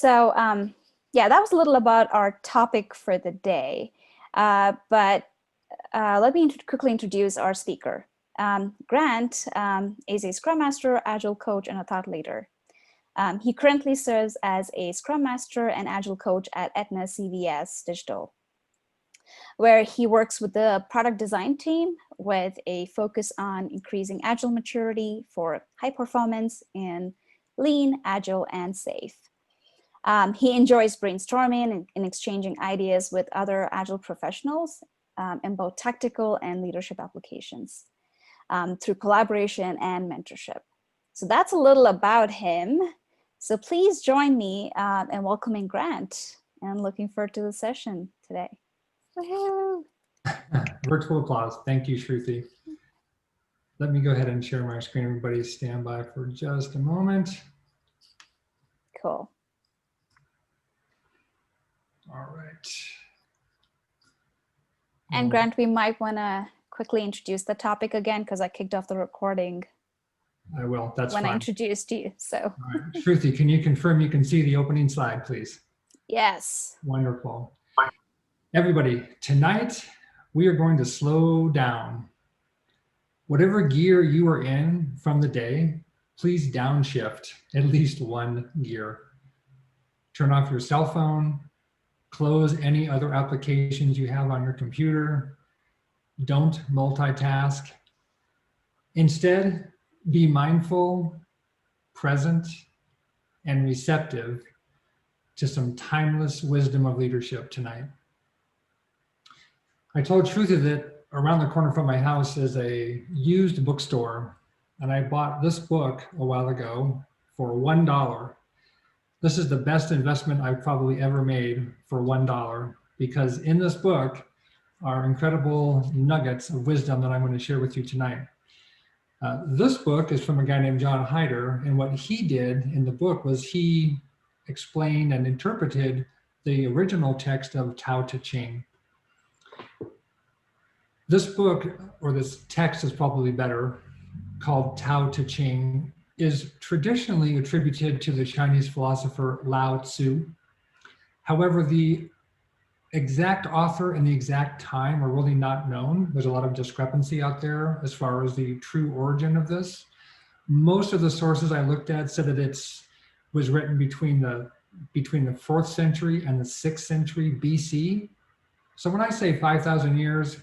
Yeah, that was a little about our topic for the day. But let me quickly introduce our speaker. Grant is a Scrum Master, Agile coach, and a thought leader. He currently serves as a Scrum Master and Agile coach at Aetna CVS Digital, where he works with the product design team with a focus on increasing Agile maturity for high performance in lean, Agile, and safe. He enjoys brainstorming and exchanging ideas with other Agile professionals in both tactical and leadership applications through collaboration and mentorship. So that's a little about him. So please join me in welcoming Grant, and looking forward to the session today. Woohoo! Virtual applause. Thank you, Shruti. Let me go ahead and share my screen. Everybody stand by for just a moment. Cool. All right. And Grant, we might want to quickly introduce the topic again, because I kicked off the recording. I will. That's when fine. I introduced you. So. All right. Shruti, can you confirm you can see the opening slide, please? Yes. Wonderful. Everybody, tonight we are going to slow down. Whatever gear you are in from the day, please downshift at least one gear. Turn off your cell phone, close any other applications you have on your computer. Don't multitask. Instead, be mindful, present, and receptive to some timeless wisdom of leadership tonight. I told Shruti that around the corner from my house is a used bookstore, and I bought this book a while ago for $1. This is the best investment I've probably ever made for $1, because in this book are incredible nuggets of wisdom that I'm going to share with you tonight. This book is from a guy named John Hyder, and what he did in the book was he explained and interpreted the original text of Tao Te Ching. This book, or this text is probably better, called Tao Te Ching, is traditionally attributed to the Chinese philosopher Lao Tzu. However, the exact author and the exact time are really not known. There's a lot of discrepancy out there as far as the true origin of this. Most of the sources I looked at said that it was written between the 4th century and the 6th century BC. So when I say 5,000 years,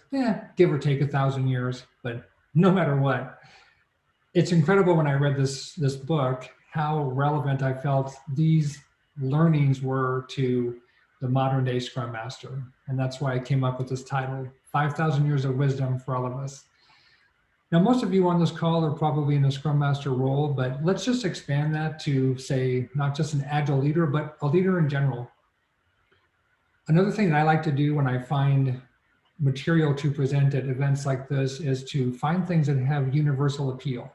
give or take 1,000 years, but no matter what, it's incredible when I read this book, how relevant I felt these learnings were to the modern day Scrum Master. And that's why I came up with this title, 5,000 Years of Wisdom for All of Us. Now, most of you on this call are probably in a Scrum Master role, but let's just expand that to say, not just an Agile leader, but a leader in general. Another thing that I like to do when I find material to present at events like this is to find things that have universal appeal.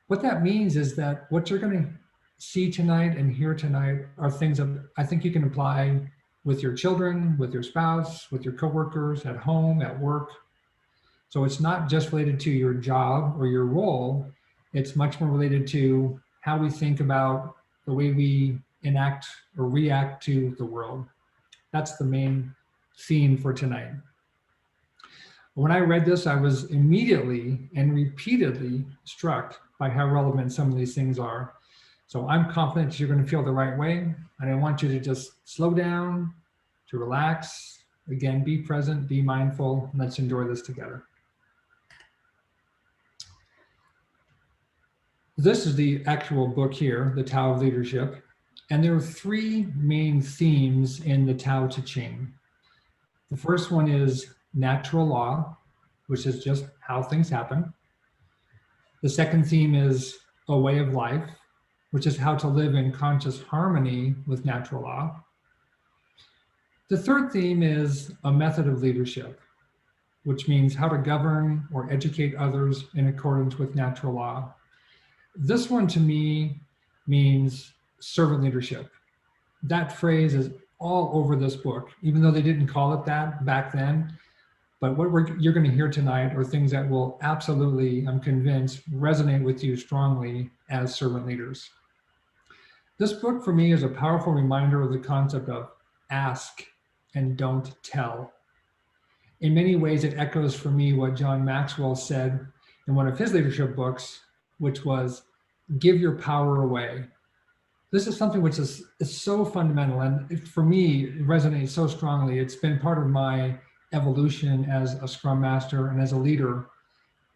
What that means is that what you're going to see tonight and hear tonight are things that I think you can apply with your children, with your spouse, with your coworkers, at home, at work. So it's not just related to your job or your role, it's much more related to how we think about the way we enact or react to the world. That's the main theme for tonight. When I read this, I was immediately and repeatedly struck by how relevant some of these things are. So I'm confident that you're going to feel the right way. And I want you to just slow down, to relax. Again, be present, be mindful. And let's enjoy this together. This is the actual book here, the Tao of Leadership. And there are 3 main themes in the Tao Te Ching. The first one is natural law, which is just how things happen. The second theme is a way of life, which is how to live in conscious harmony with natural law. The third theme is a method of leadership, which means how to govern or educate others in accordance with natural law. This one to me means servant leadership. That phrase is all over this book, even though they didn't call it that back then. But what you're going to hear tonight are things that will absolutely, I'm convinced, resonate with you strongly as servant leaders. This book for me is a powerful reminder of the concept of ask and don't tell. In many ways, it echoes for me what John Maxwell said in one of his leadership books, which was give your power away. This is something which is so fundamental, and for me, it resonates so strongly. It's been part of my evolution as a Scrum Master and as a leader.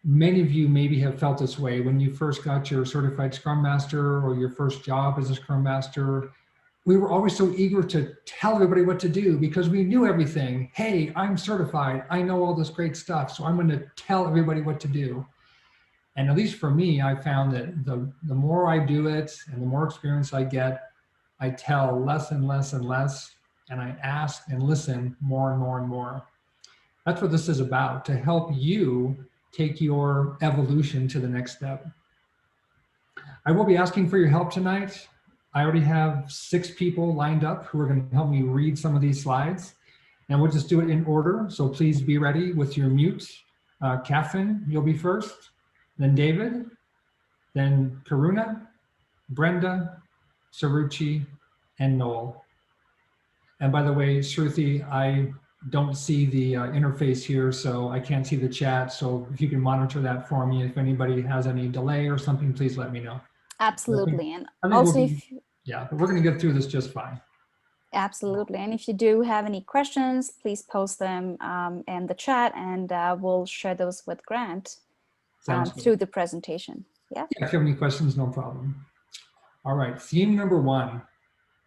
Many of you maybe have felt this way when you first got your certified Scrum Master or your first job as a Scrum Master. We were always so eager to tell everybody what to do because we knew everything. Hey, I'm certified. I know all this great stuff, so I'm going to tell everybody what to do. And at least for me, I found that the more I do it and the more experience I get, I tell less and less and less, and I ask and listen more and more and more. That's what this is about, to help you take your evolution to the next step. I will be asking for your help tonight. I already have 6 people lined up who are going to help me read some of these slides, and we'll just do it in order. So please be ready with your mute. Catherine, you'll be first, then David, then Karuna, Brenda, Saruchi, and Noel. And by the way, Shruti, I don't see the interface here, so I can't see the chat. So if you can monitor that for me, if anybody has any delay or something, please let me know. Absolutely. And I think also, yeah, but we're going to get through this just fine. Absolutely. And if you do have any questions, please post them in the chat, and we'll share those with Grant through the presentation. Yeah. If you have any questions, no problem. All right. Theme number 1,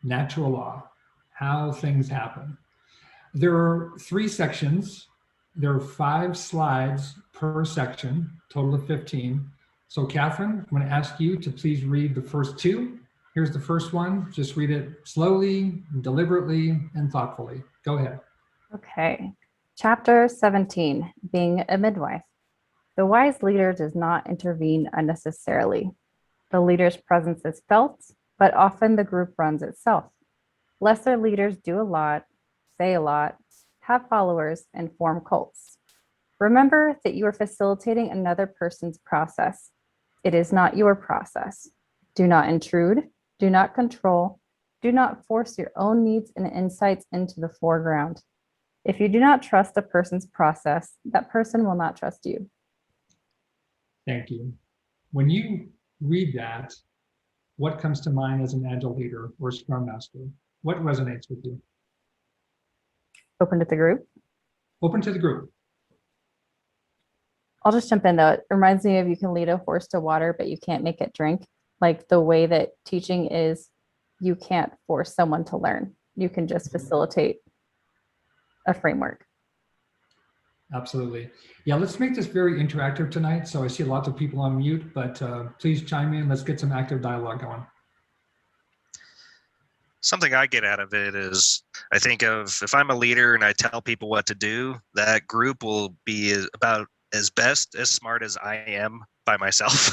natural law, how things happen. There are 3 sections. There are 5 slides per section, total of 15. So Catherine, I'm going to ask you to please read the first 2. Here's the first one. Just read it slowly, deliberately, and thoughtfully. Go ahead. Okay. Chapter 17, Being a Midwife. The wise leader does not intervene unnecessarily. The leader's presence is felt, but often the group runs itself. Lesser leaders do a lot, say a lot, have followers, and form cults. Remember that you are facilitating another person's process. It is not your process. Do not intrude. Do not control. Do not force your own needs and insights into the foreground. If you do not trust a person's process, that person will not trust you. Thank you. When you read that, what comes to mind as an Agile leader or Scrum Master? What resonates with you? Open to the group. Open to the group. I'll just jump in though. It reminds me of you can lead a horse to water, but you can't make it drink. Like the way that teaching is, you can't force someone to learn. You can just facilitate a framework. Absolutely. Yeah, let's make this very interactive tonight. So I see lots of people on mute, but please chime in. Let's get some active dialogue going. Something I get out of it is I think of if I'm a leader and I tell people what to do, that group will be about as smart as I am by myself.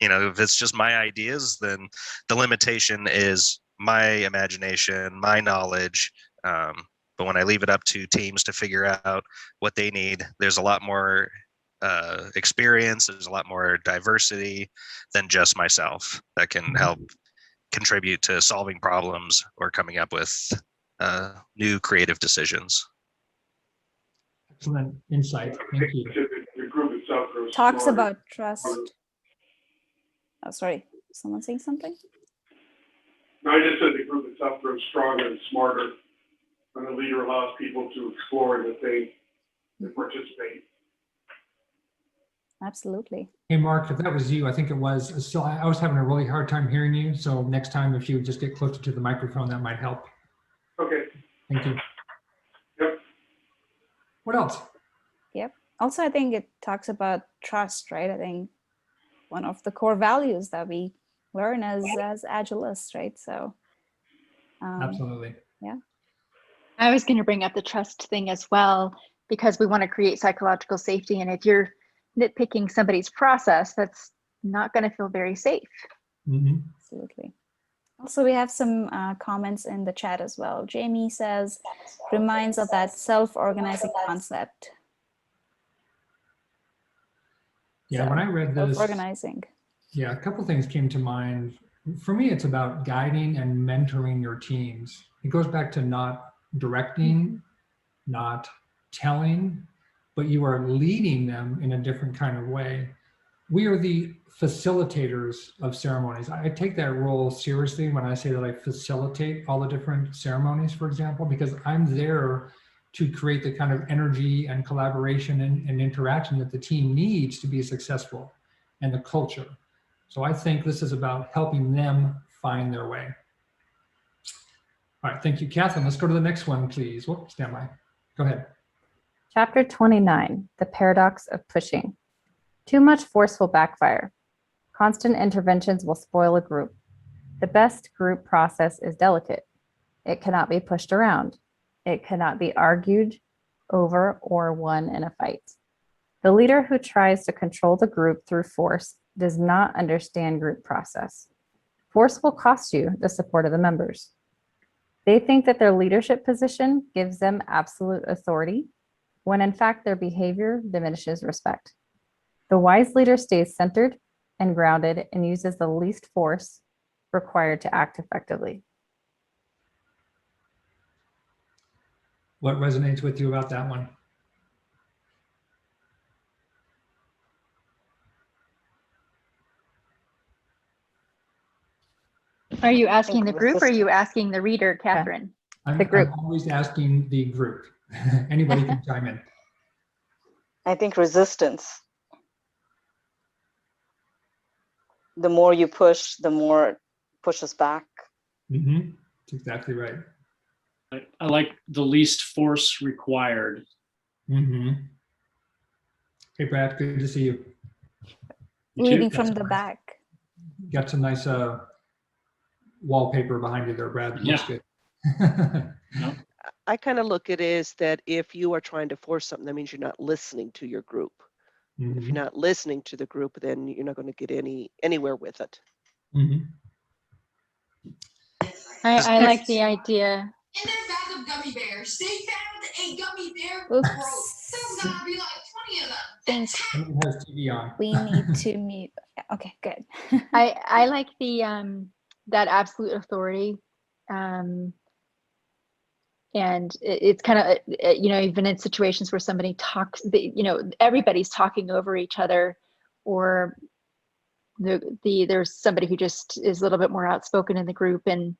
You know, if it's just my ideas, then the limitation is my imagination, my knowledge. But when I leave it up to teams to figure out what they need, there's a lot more experience, there's a lot more diversity than just myself that can help contribute to solving problems or coming up with new creative decisions. Excellent insight. Thank you. The group itself grows Talks smarter. about trust. Oh, sorry. Someone saying something? No, I just said the group itself grows stronger and smarter when the leader allows people to explore and to think and participate. Absolutely. Hey, Mark, if that was you, I think it was. Still, I was having a really hard time hearing you. So next time, if you would just get closer to the microphone, that might help. Okay. Thank you. Yep. What else? Yep. Also, I think it talks about trust, right? I think one of the core values that we learn as Agilists, right? So Absolutely. Yeah. I was going to bring up the trust thing as well, because we want to create psychological safety. And if you're nitpicking somebody's process, that's not going to feel very safe. Mm-hmm. Absolutely. Also, we have some comments in the chat as well. Jamie says, reminds of that self-organizing concept. Yeah, when I read this, Self-organizing. yeah, a couple things came to mind. For me, it's about guiding and mentoring your teams. It goes back to not directing, not telling, but you are leading them in a different kind of way. We are the facilitators of ceremonies. I take that role seriously when I say that I facilitate all the different ceremonies, for example, because I'm there to create the kind of energy and collaboration and interaction that the team needs to be successful, and the culture. So I think this is about helping them find their way. All right, thank you, Catherine. Let's go to the next one, please. Whoops, stand by. Go ahead. Chapter 29, the paradox of pushing. Too much force will backfire. Constant interventions will spoil a group. The best group process is delicate. It cannot be pushed around. It cannot be argued over or won in a fight. The leader who tries to control the group through force does not understand group process. Force will cost you the support of the members. They think that their leadership position gives them absolute authority, when in fact their behavior diminishes respect. The wise leader stays centered and grounded and uses the least force required to act effectively. What resonates with you about that one? Are you asking the group or are you asking the reader, Catherine? The group. I'm always asking the group. Anybody can chime in. I think resistance. The more you push, the more it pushes back. Mm-hmm. That's exactly right. I like the least force required. Mm-hmm. Hey, Brad, good to see you. Leading from the back. Got some nice wallpaper behind you there, Brad. Looks good. I kind of look at it as that if you are trying to force something, that means you're not listening to your group. Mm-hmm. If you're not listening to the group, then you're not going to get anywhere with it. Mm-hmm. I like the idea. In their bag of gummy bears, they found a gummy bear Oops. broke. There's gotta be like 20 of them. Think Someone has TV on. we need to mute. Okay, good. I like the that absolute authority, and it's kind of even in situations where somebody talks, everybody's talking over each other, or there's somebody who just is a little bit more outspoken in the group and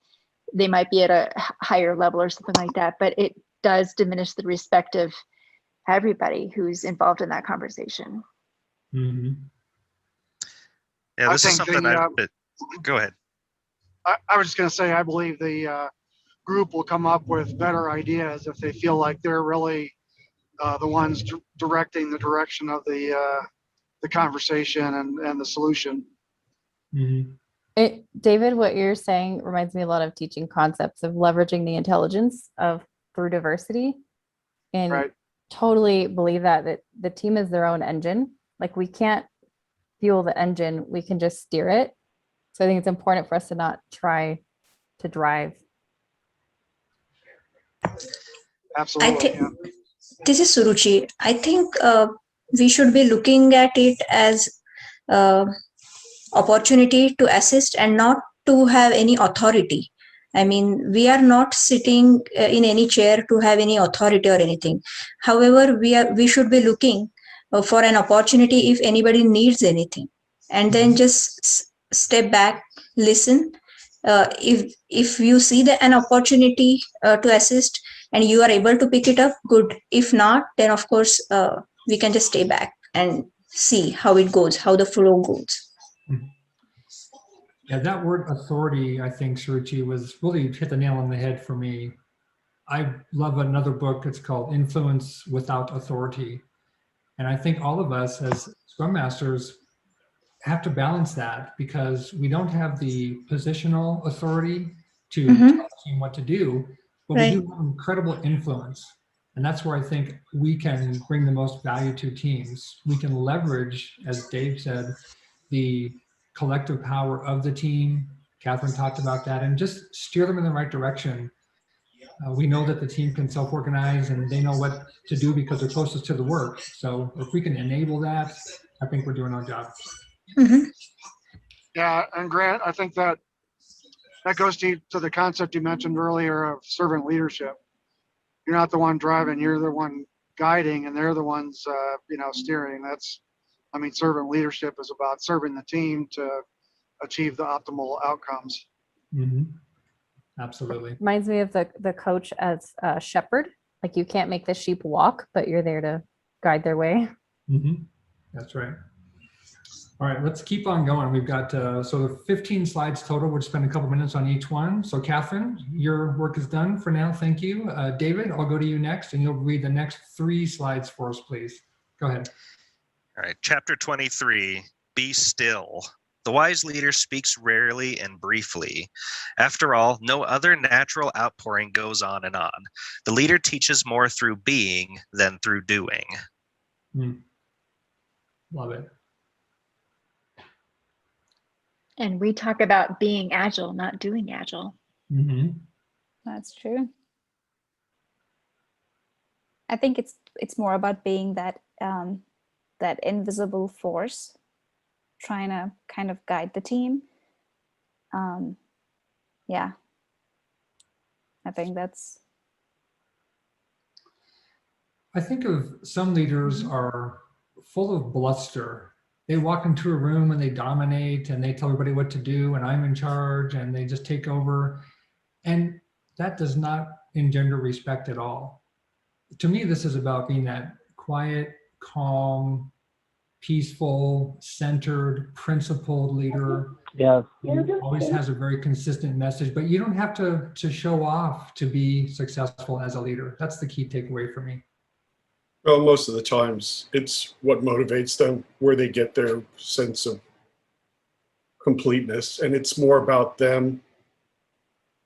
they might be at a higher level or something like that, but it does diminish the respect of everybody who's involved in that conversation. Mm-hmm. Yeah, this is something go ahead. I was just going to say, I believe the group will come up with better ideas if they feel like they're really the ones directing the direction of the conversation and the solution. Mm-hmm. David, what you're saying reminds me a lot of teaching concepts of leveraging the intelligence of through diversity, and Right. Totally believe that the team is their own engine. Like, we can't fuel the engine, we can just steer it. So I think it's important for us to not try to drive. Absolutely. This is Suruchi. I think we should be looking at it as opportunity to assist and not to have any authority. I mean, we are not sitting in any chair to have any authority or anything. However, we should be looking for an opportunity if anybody needs anything, and then just step back, listen. If you see an opportunity to assist and you are able to pick it up, good. If not, then of course we can just stay back and see how it goes, how the flow goes. Yeah, that word authority, I think, Suruchi, was really hit the nail on the head for me. I love another book. It's called Influence Without Authority. And I think all of us as Scrum Masters have to balance that, because we don't have the positional authority to tell the team what to do, but we do have incredible influence. And that's where I think we can bring the most value to teams. We can leverage, as Dave said, the collective power of the team. Catherine talked about that, and just steer them in the right direction. We know that the team can self-organize and they know what to do because they're closest to the work. So if we can enable that, I think we're doing our job. Yeah, and Grant, I think that that goes to the concept you mentioned earlier of servant leadership. You're not the one driving, you're the one guiding, and they're the ones, steering. Servant leadership is about serving the team to achieve the optimal outcomes. Mm-hmm. Absolutely. Reminds me of the coach as a shepherd. Like you can't make the sheep walk, but you're there to guide their way. Mm-hmm. That's right. All right, let's keep on going. We've got 15 slides total. We'll spend a couple minutes on each one. So Catherine, your work is done for now. Thank you. David, I'll go to you next, and you'll read the next 3 slides for us, please. Go ahead. All right, chapter 23, Be Still. The wise leader speaks rarely and briefly. After all, no other natural outpouring goes on and on. The leader teaches more through being than through doing. Love it. And we talk about being agile, not doing agile. Mm-hmm. That's true. I think it's more about being that that invisible force, trying to kind of guide the team. Yeah, I think that's. I think of some leaders are full of bluster. They walk into a room and they dominate and they tell everybody what to do, and I'm in charge, and they just take over. And that does not engender respect at all. To me, this is about being that quiet, calm, peaceful, centered, principled leader. Yeah. Who always has a very consistent message, but you don't have to show off to be successful as a leader. That's the key takeaway for me. Well, most of the times it's what motivates them, where they get their sense of completeness. And it's more about them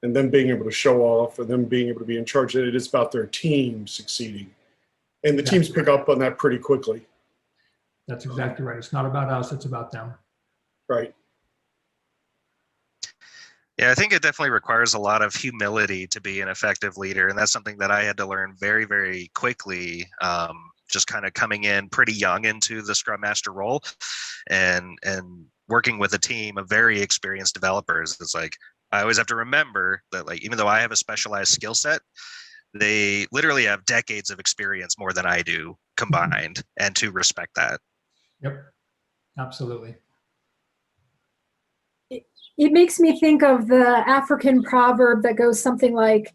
and them being able to show off and them being able to be in charge. It is about their team succeeding. And the teams pick up on that pretty quickly. That's exactly right. It's not about us, it's about them. Right. Yeah, I think it definitely requires a lot of humility to be an effective leader. And that's something that I had to learn very, very quickly, just kind of coming in pretty young into the Scrum Master role and working with a team of very experienced developers. It's like, I always have to remember that, like, even though I have a specialized skill set, they literally have decades of experience more than I do combined, and to respect that. Yep, absolutely. It makes me think of the African proverb that goes something like,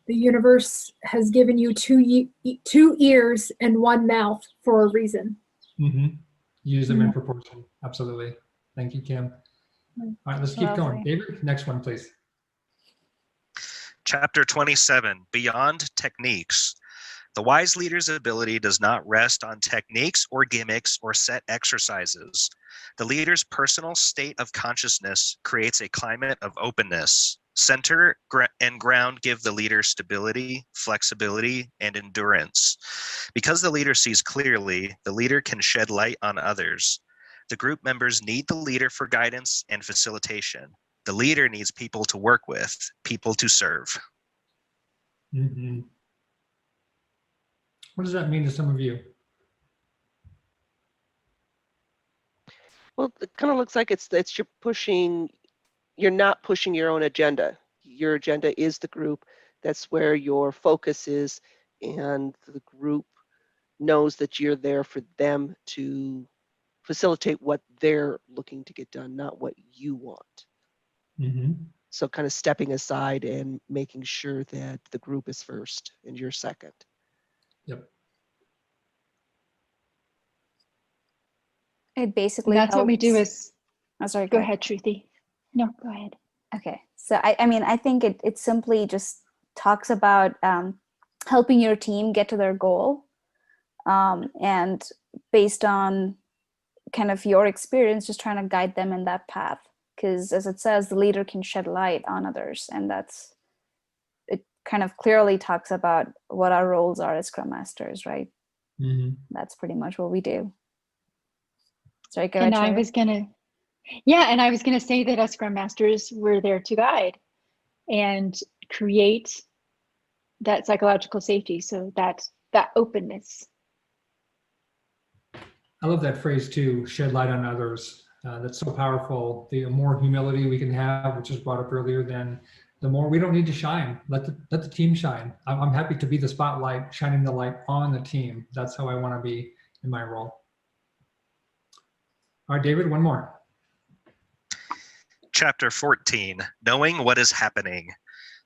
the universe has given you two ears and one mouth for a reason. Mm-hmm. Use them in proportion. Absolutely. Thank you, Kim. All right, let's keep going. David, next one, please. Chapter 27, Beyond Techniques. The wise leader's ability does not rest on techniques or gimmicks or set exercises. The leader's personal state of consciousness creates a climate of openness. Center and ground give the leader stability, flexibility, and endurance. Because the leader sees clearly, the leader can shed light on others. The group members need the leader for guidance and facilitation. The leader needs people to work with, people to serve. Mm-hmm. What does that mean to some of you? Well, it kind of looks like it's you're not pushing your own agenda. Your agenda is the group. That's where your focus is, and the group knows that you're there for them to facilitate what they're looking to get done, not what you want. Mm-hmm. So kind of stepping aside and making sure that the group is first and you're second. Yep. It basically That's helps. what we do is. Oh, sorry. Go ahead, Shruti. No, go ahead. Okay, so I mean, I think it simply just talks about helping your team get to their goal, and based on kind of your experience, just trying to guide them in that path. Because as it says, the leader can shed light on others, and it kind of clearly talks about what our roles are as Scrum Masters, right? Mm-hmm. That's pretty much what we do. Sorry, go And ahead. I was gonna say that as Scrum Masters, we're there to guide and create that psychological safety. So that openness. I love that phrase too, shed light on others. That's so powerful. The more humility we can have, which was brought up earlier, then the more we don't need to shine. Let the team shine. I'm happy to be the spotlight, shining the light on the team. That's how I want to be in my role. All right, David, one more. Chapter 14, knowing what is happening.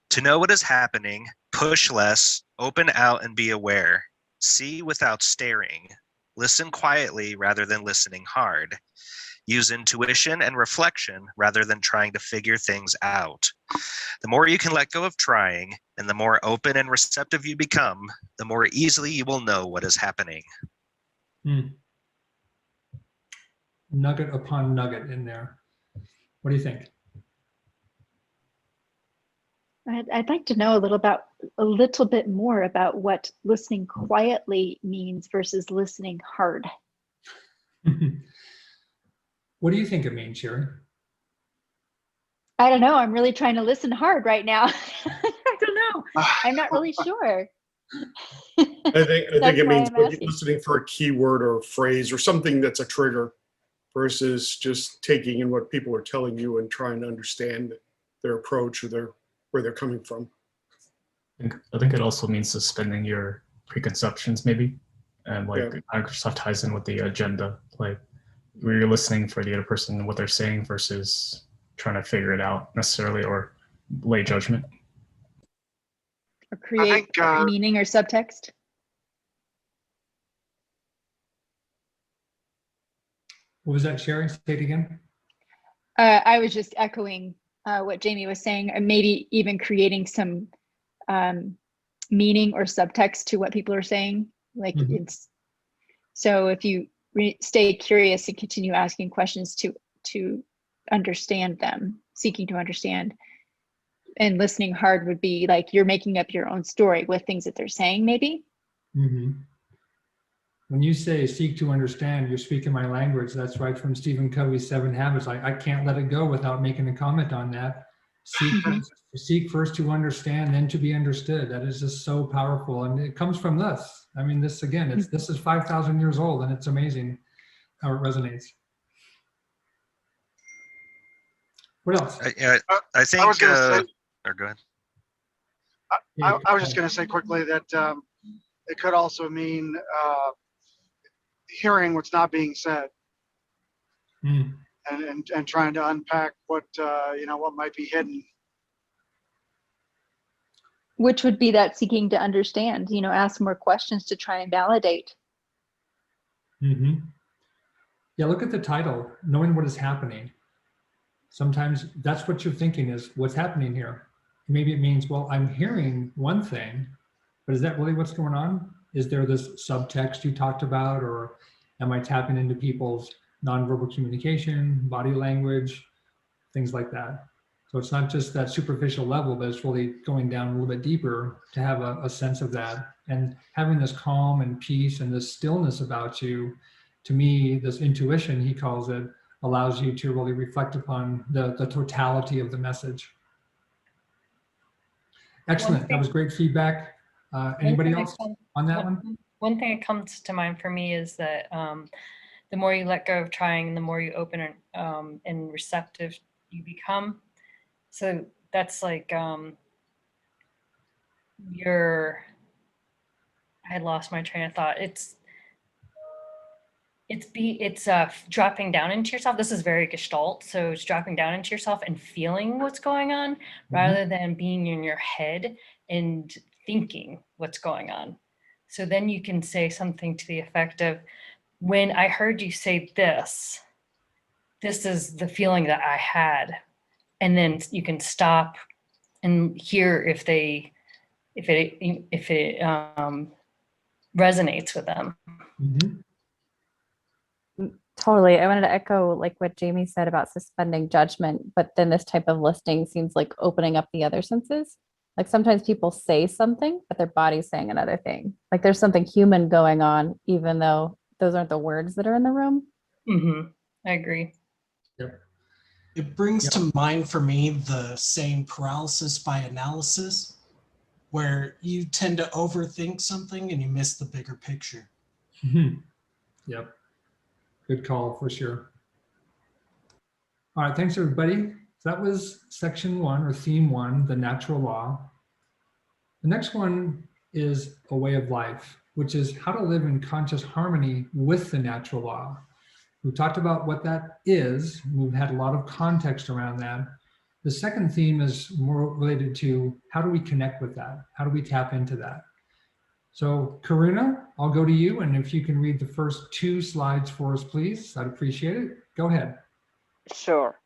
To know what is happening, push less, open out and be aware. See without staring. Listen quietly rather than listening hard. Use intuition and reflection rather than trying to figure things out. The more you can let go of trying, and the more open and receptive you become, the more easily you will know what is happening. Nugget upon nugget in there. What do you think? I'd like to know a little bit more about what listening quietly means versus listening hard. What do you think it means, Sherry? I don't know. I'm really trying to listen hard right now. I don't know. I'm not really sure. I think it means asking. listening for a keyword or a phrase or something that's a trigger versus just taking in what people are telling you and trying to understand their approach or where they're coming from. I think it also means suspending your preconceptions, maybe. And Microsoft ties in with the agenda, like where you're listening for the other person and what they're saying versus trying to figure it out necessarily or lay judgment. Or create meaning or subtext. What was that, Sherry? Say it again. I was just echoing what Jamie was saying, or maybe even creating some meaning or subtext to what people are saying. Like it's so if you stay curious and continue asking questions to understand them, seeking to understand, and listening hard would be like you're making up your own story with things that they're saying, maybe. When you say seek to understand, you're speaking my language. That's right from Stephen Covey's 7 Habits. I can't let it go without making a comment on that. Seek first to understand, then to be understood. That is just so powerful. And it comes from this. I mean, this again, this is 5,000 years old, and it's amazing how it resonates. What else? I think, go ahead. I was just going to say quickly that it could also mean hearing what's not being said and trying to unpack what what might be hidden. Which would be that seeking to understand, ask more questions to try and validate. Yeah, look at the title, knowing what is happening. Sometimes that's what you're thinking is what's happening here. Maybe it means, well, I'm hearing one thing, but is that really what's going on? Is there this subtext you talked about, or am I tapping into people's nonverbal communication, body language, things like that? So it's not just that superficial level, but it's really going down a little bit deeper to have a sense of that. And having this calm and peace and this stillness about you, to me, this intuition, he calls it, allows you to really reflect upon the totality of the message. Excellent. That was great feedback. Anybody else on that one? One thing that comes to mind for me is that the more you let go of trying, the more you open and receptive you become. So that's like I had lost my train of thought. It's dropping down into yourself. This is very Gestalt. So it's dropping down into yourself and feeling what's going on rather than being in your head and thinking what's going on. So then you can say something to the effect of, when I heard you say this is the feeling that I had. And then you can stop and hear if it resonates with them. Totally. I wanted to echo like what Jamie said about suspending judgment, but then this type of listening seems like opening up the other senses. Like sometimes people say something, but their body's saying another thing. Like there's something human going on, even though those aren't the words that are in the room. I agree. Yep. It brings to mind for me the saying paralysis by analysis, where you tend to overthink something and you miss the bigger picture. Yep. Good call for sure. All right, thanks everybody. So that was section 1 or theme 1, the natural law. The next one is a way of life, which is how to live in conscious harmony with the natural law. We've talked about what that is. We've had a lot of context around that. The second theme is more related to how do we connect with that? How do we tap into that? So Karuna, I'll go to you, and if you can read the first 2 slides for us, please, I'd appreciate it. Go ahead. Sure.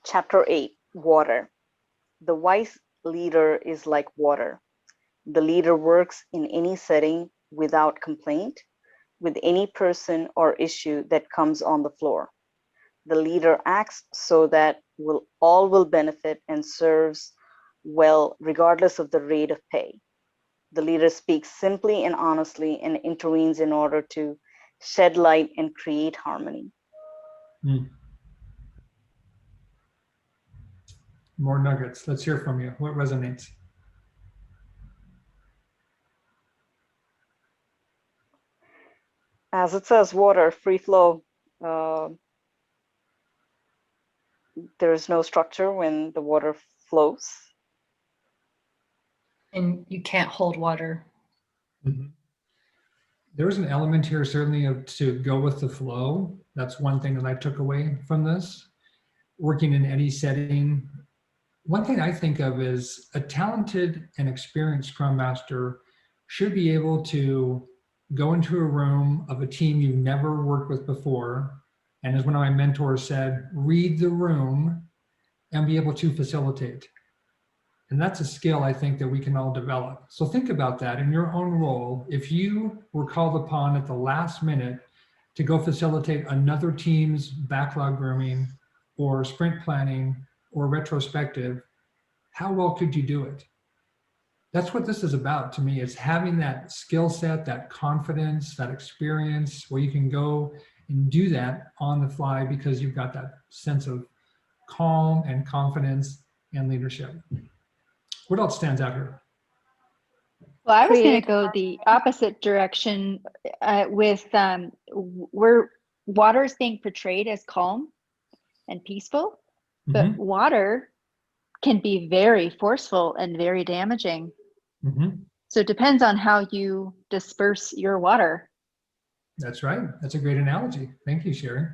Chapter 8, Water. The wise leader is like water. The leader works in any setting without complaint, with any person or issue that comes on the floor. The leader acts so that all will benefit and serves well regardless of the rate of pay. The leader speaks simply and honestly and intervenes in order to shed light and create harmony. More nuggets. Let's hear from you. What resonates? As it says, water, free flow. There is no structure when the water flows. And you can't hold water. Mm-hmm. There's an element here certainly of to go with the flow. That's one thing that I took away from this. Working in any setting. One thing I think of is a talented and experienced Scrum Master should be able to go into a room of a team you've never worked with before, and as one of my mentors said, read the room and be able to facilitate. And that's a skill I think that we can all develop. So think about that in your own role. If you were called upon at the last minute to go facilitate another team's backlog grooming or sprint planning or retrospective, how well could you do it? That's what this is about to me, is having that skill set, that confidence, that experience where you can go and do that on the fly because you've got that sense of calm and confidence and leadership. What else stands out here? Well, I was going to go the opposite direction with where water is being portrayed as calm and peaceful, but water can be very forceful and very damaging. So it depends on how you disperse your water. That's right. That's a great analogy. Thank you, Sherry.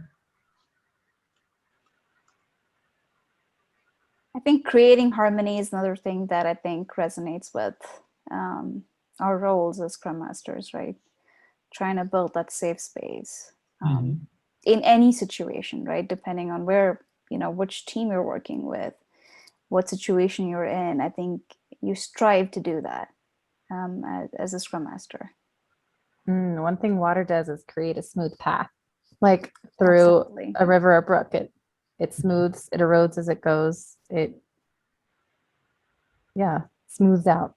I think creating harmony is another thing that I think resonates with our roles as Scrum Masters, right? Trying to build that safe space in any situation, right? Depending on where, which team you're working with, what situation you're in. I think you strive to do that as a Scrum Master. One thing water does is create a smooth path, like through Absolutely. a river or brook. It smooths, it erodes as it goes. It smooths out.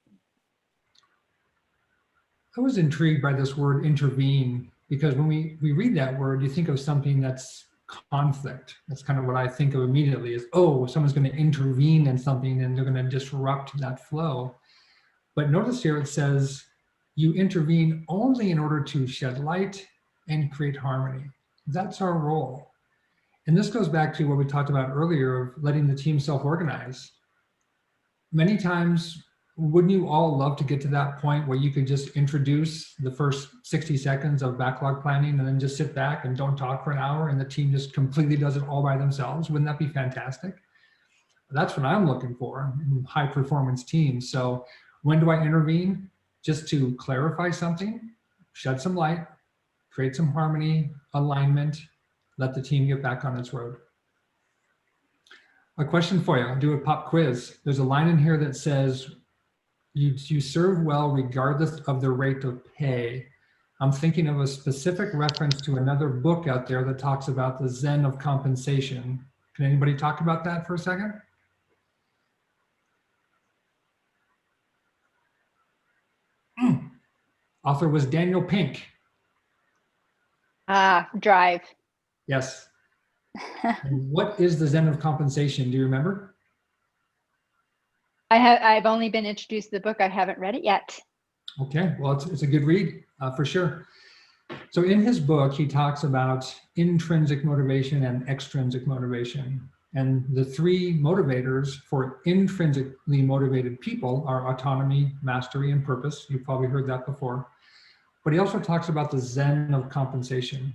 I was intrigued by this word intervene, because when we read that word, you think of something that's conflict. That's kind of what I think of immediately is, oh, someone's going to intervene in something and they're going to disrupt that flow. But notice here it says you intervene only in order to shed light and create harmony. That's our role. And this goes back to what we talked about earlier of letting the team self-organize. Many times, wouldn't you all love to get to that point where you could just introduce the first 60 seconds of backlog planning and then just sit back and don't talk for an hour and the team just completely does it all by themselves? Wouldn't that be fantastic? That's what I'm looking for in high performance teams. So when do I intervene? Just to clarify something, shed some light, create some harmony, alignment, let the team get back on its road. A question for you, I'll do a pop quiz. There's a line in here that says, you serve well regardless of the rate of pay. I'm thinking of a specific reference to another book out there that talks about the Zen of compensation. Can anybody talk about that for a second? Author was Daniel Pink. Drive. Yes. And what is the Zen of compensation? Do you remember? I've only been introduced to the book. I haven't read it yet. Okay, well, it's a good read for sure. So in his book, he talks about intrinsic motivation and extrinsic motivation. And the three motivators for intrinsically motivated people are autonomy, mastery, and purpose. You've probably heard that before. But he also talks about the Zen of compensation,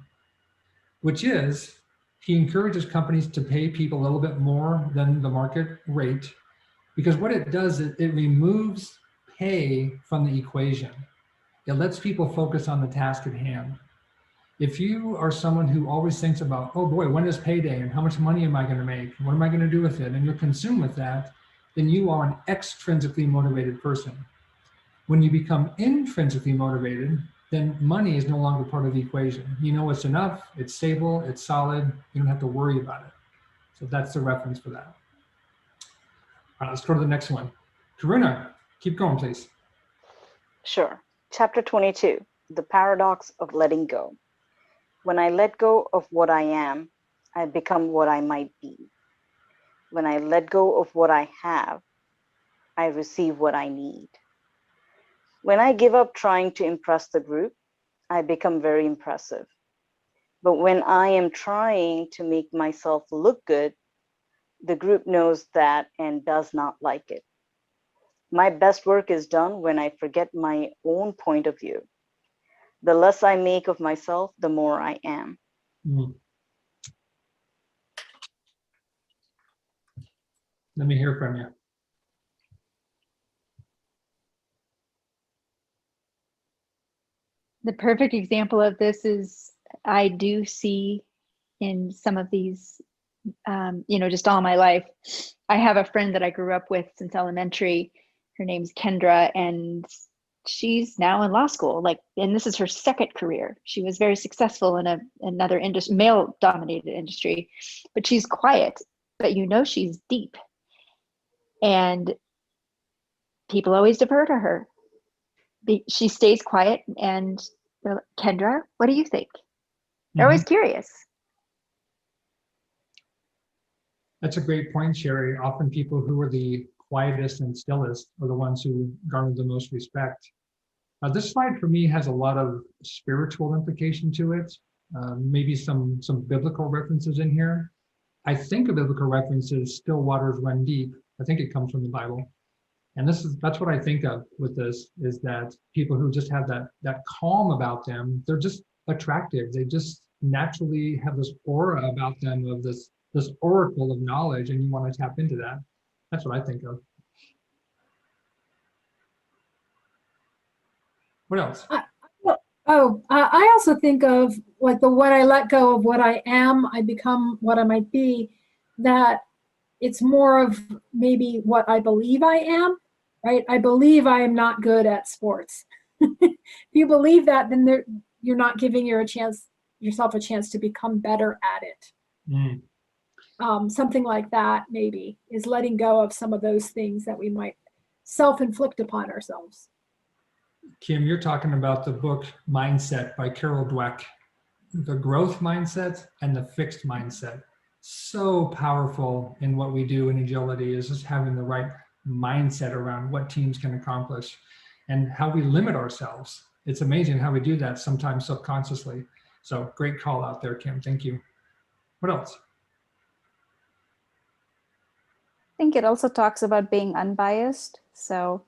which is he encourages companies to pay people a little bit more than the market rate, because what it does is it removes pay from the equation. It lets people focus on the task at hand. If you are someone who always thinks about, oh boy, when is payday and how much money am I going to make? What am I going to do with it? And you're consumed with that, then you are an extrinsically motivated person. When you become intrinsically motivated, then money is no longer part of the equation. You know it's enough, it's stable, it's solid, you don't have to worry about it. So that's the reference for that. All right, let's go to the next one. Karuna, keep going, please. Sure. Chapter 22, The Paradox of Letting Go. When I let go of what I am, I become what I might be. When I let go of what I have, I receive what I need. When I give up trying to impress the group, I become very impressive. But when I am trying to make myself look good, the group knows that and does not like it. My best work is done when I forget my own point of view. The less I make of myself, the more I am. Let me hear from you. The perfect example of this is I do see in some of these, just all my life. I have a friend that I grew up with since elementary. Her name's Kendra, and she's now in law school. And this is her second career. She was very successful in another industry, male-dominated industry, but she's quiet. But she's deep, and people always defer to her. She stays quiet, and they're like, Kendra, what do you think? They're always curious. That's a great point, Sherry. Often people who are the quietest and stillest are the ones who garner the most respect. This slide for me has a lot of spiritual implication to it. Maybe some biblical references in here. I think a biblical reference is still waters run deep. I think it comes from the Bible. And that's what I think of with this, is that people who just have that calm about them, they're just attractive. They just naturally have this aura about them of this oracle of knowledge, and you want to tap into that. That's what I think of. What else? I also think of when I let go of what I am, I become what I might be, that it's more of maybe what I believe I am, right? I believe I am not good at sports. If you believe that, then you're not giving yourself a chance to become better at it. Something like that maybe is letting go of some of those things that we might self-inflict upon ourselves. Kim, you're talking about the book Mindset by Carol Dweck, the growth mindset and the fixed mindset. So powerful in what we do in agility is just having the right mindset around what teams can accomplish and how we limit ourselves. It's amazing how we do that sometimes subconsciously. So great call out there, Kim. Thank you. What else? I think it also talks about being unbiased. So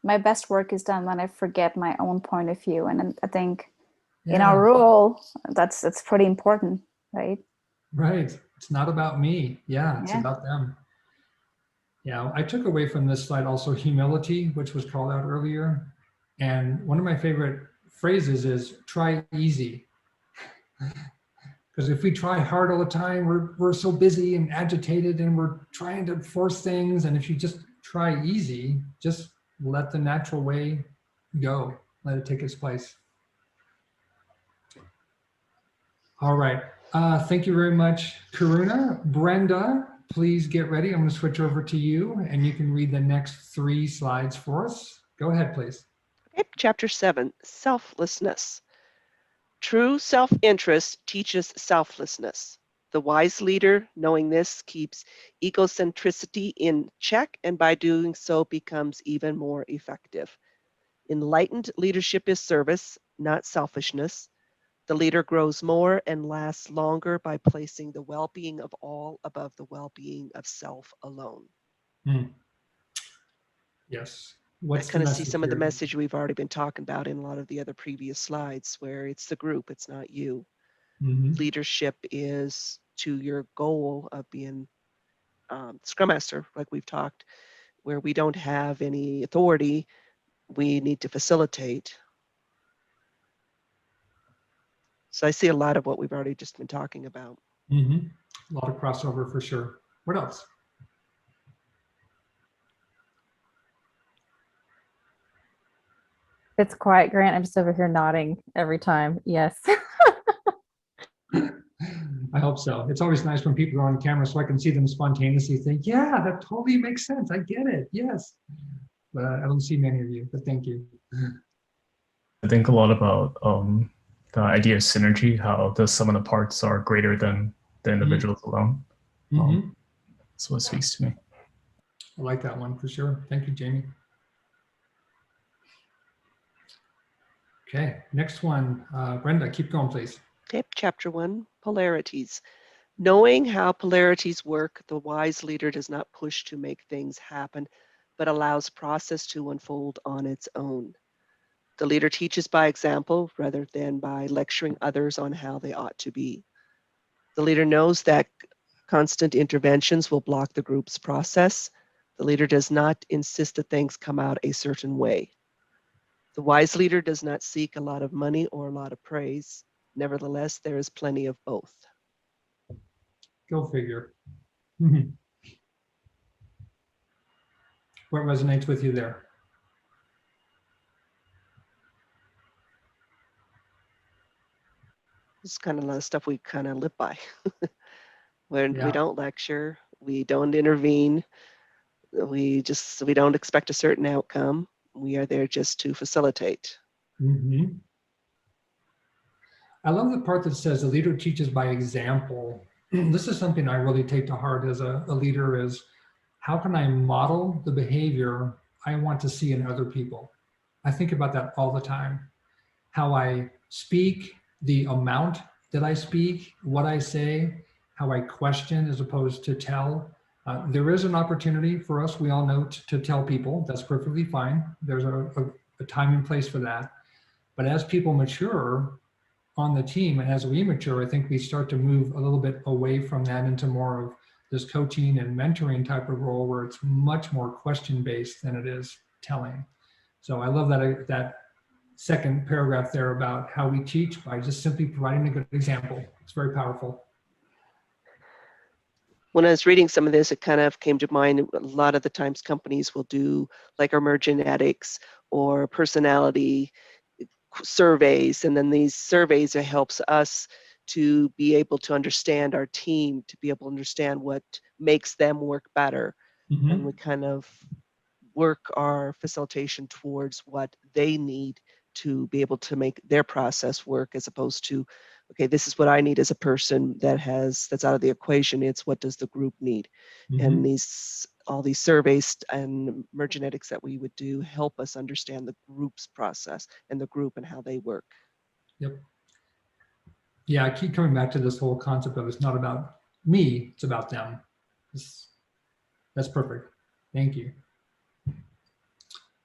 my best work is done when I forget my own point of view. And I think in our role, that's pretty important, right? Right. It's not about me. Yeah, it's about them. Yeah, I took away from this slide also humility, which was called out earlier. And one of my favorite phrases is try easy. Because if we try hard all the time, we're so busy and agitated and we're trying to force things. And if you just try easy, just let the natural way go. Let it take its place. All right. Thank you very much, Karuna. Brenda, please get ready. I'm going to switch over to you and you can read the next 3 slides for us. Go ahead, please. Okay, Chapter 7, Selflessness. True self-interest teaches selflessness. The wise leader, knowing this, keeps egocentricity in check and by doing so becomes even more effective. Enlightened leadership is service, not selfishness. The leader grows more and lasts longer by placing the well-being of all above the well-being of self alone. Yes. I kind of see some of the message we've already been talking about in a lot of the other previous slides, where it's the group, it's not you. Leadership is to your goal of being Scrum Master, like we've talked, where we don't have any authority, we need to facilitate. So I see a lot of what we've already just been talking about. A lot of crossover for sure. What else? It's quiet, Grant. I'm just over here nodding every time. Yes. I hope so. It's always nice when people are on camera so I can see them spontaneously think, yeah, that totally makes sense. I get it. Yes. But I don't see many of you, but thank you. I think a lot about the idea of synergy, how the sum of the parts are greater than the individuals alone. That's what speaks to me. I like that one for sure. Thank you, Jamie. Okay, next one. Brenda, keep going, please. Okay, chapter 1, polarities. Knowing how polarities work, the wise leader does not push to make things happen, but allows process to unfold on its own. The leader teaches by example rather than by lecturing others on how they ought to be. The leader knows that constant interventions will block the group's process. The leader does not insist that things come out a certain way. The wise leader does not seek a lot of money or a lot of praise. Nevertheless, there is plenty of both. Go figure. What resonates with you there? This is kind of a lot of stuff we kind of live by. We don't lecture, we don't intervene, we don't expect a certain outcome. We are there just to facilitate. I love the part that says the leader teaches by example. This is something I really take to heart as a leader is how can I model the behavior I want to see in other people? I think about that all the time. How I speak, the amount that I speak, what I say, how I question as opposed to tell. There is an opportunity for us, we all know, to tell people. That's perfectly fine. There's a time and place for that. But as people mature on the team and as we mature, I think we start to move a little bit away from that into more of this coaching and mentoring type of role where it's much more question-based than it is telling. So I love that second paragraph there about how we teach by just simply providing a good example. It's very powerful. When I was reading some of this, it kind of came to mind, a lot of the times companies will do like our genetics or personality surveys, and then these surveys, it helps us to be able to understand our team, to be able to understand what makes them work better. And we kind of work our facilitation towards what they need to be able to make their process work, as opposed to, okay, this is what I need as a person that's out of the equation. It's what does the group need? And all these surveys and genetics that we would do help us understand the group's process and the group and how they work. Yep. Yeah, I keep coming back to this whole concept of it's not about me, it's about them. That's perfect. Thank you.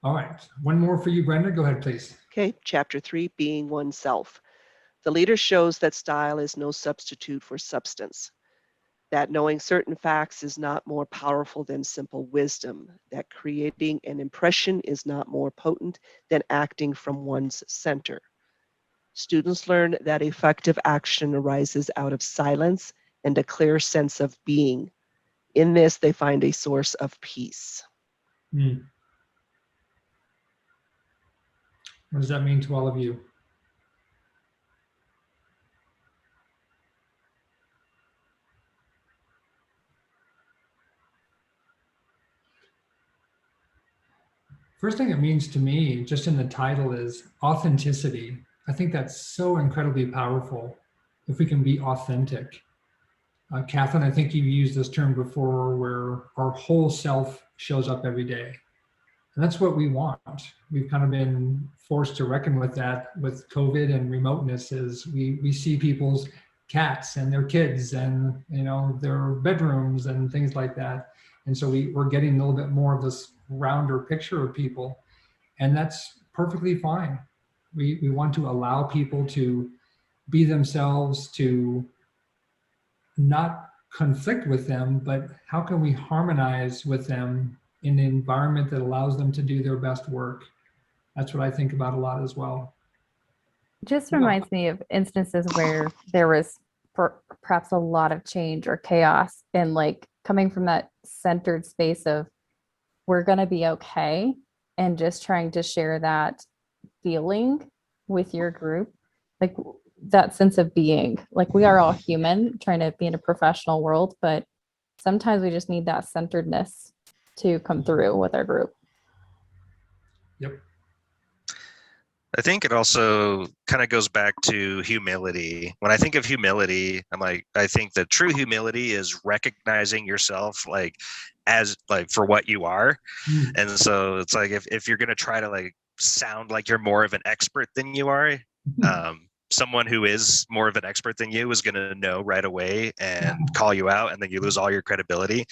All right, one more for you, Brenda. Go ahead, please. Okay, chapter 3, being oneself. The leader shows that style is no substitute for substance, that knowing certain facts is not more powerful than simple wisdom, that creating an impression is not more potent than acting from one's center. Students learn that effective action arises out of silence and a clear sense of being. In this, they find a source of peace. What does that mean to all of you? First thing it means to me, just in the title, is authenticity. I think that's so incredibly powerful if we can be authentic. Catherine, I think you've used this term before where our whole self shows up every day. And that's what we want. We've kind of been forced to reckon with that with COVID and remoteness. Is we see people's cats and their kids and their bedrooms and things like that. And so we're getting a little bit more of this rounder picture of people. And that's perfectly fine. We want to allow people to be themselves, to not conflict with them, but how can we harmonize with them in an environment that allows them to do their best work? That's what I think about a lot as well. It just reminds me of instances where there was perhaps a lot of change or chaos, and like coming from that centered space of we're going to be okay, and just trying to share that feeling with your group, like that sense of being like we are all human trying to be in a professional world, but sometimes we just need that centeredness to come through with our group. Yep. I think it also kind of goes back to humility. When I think of humility, I think that true humility is recognizing yourself as for what you are. And so it's like if you're going to try to sound like you're more of an expert than you are, someone who is more of an expert than you is going to know right away and call you out, and then you lose all your credibility.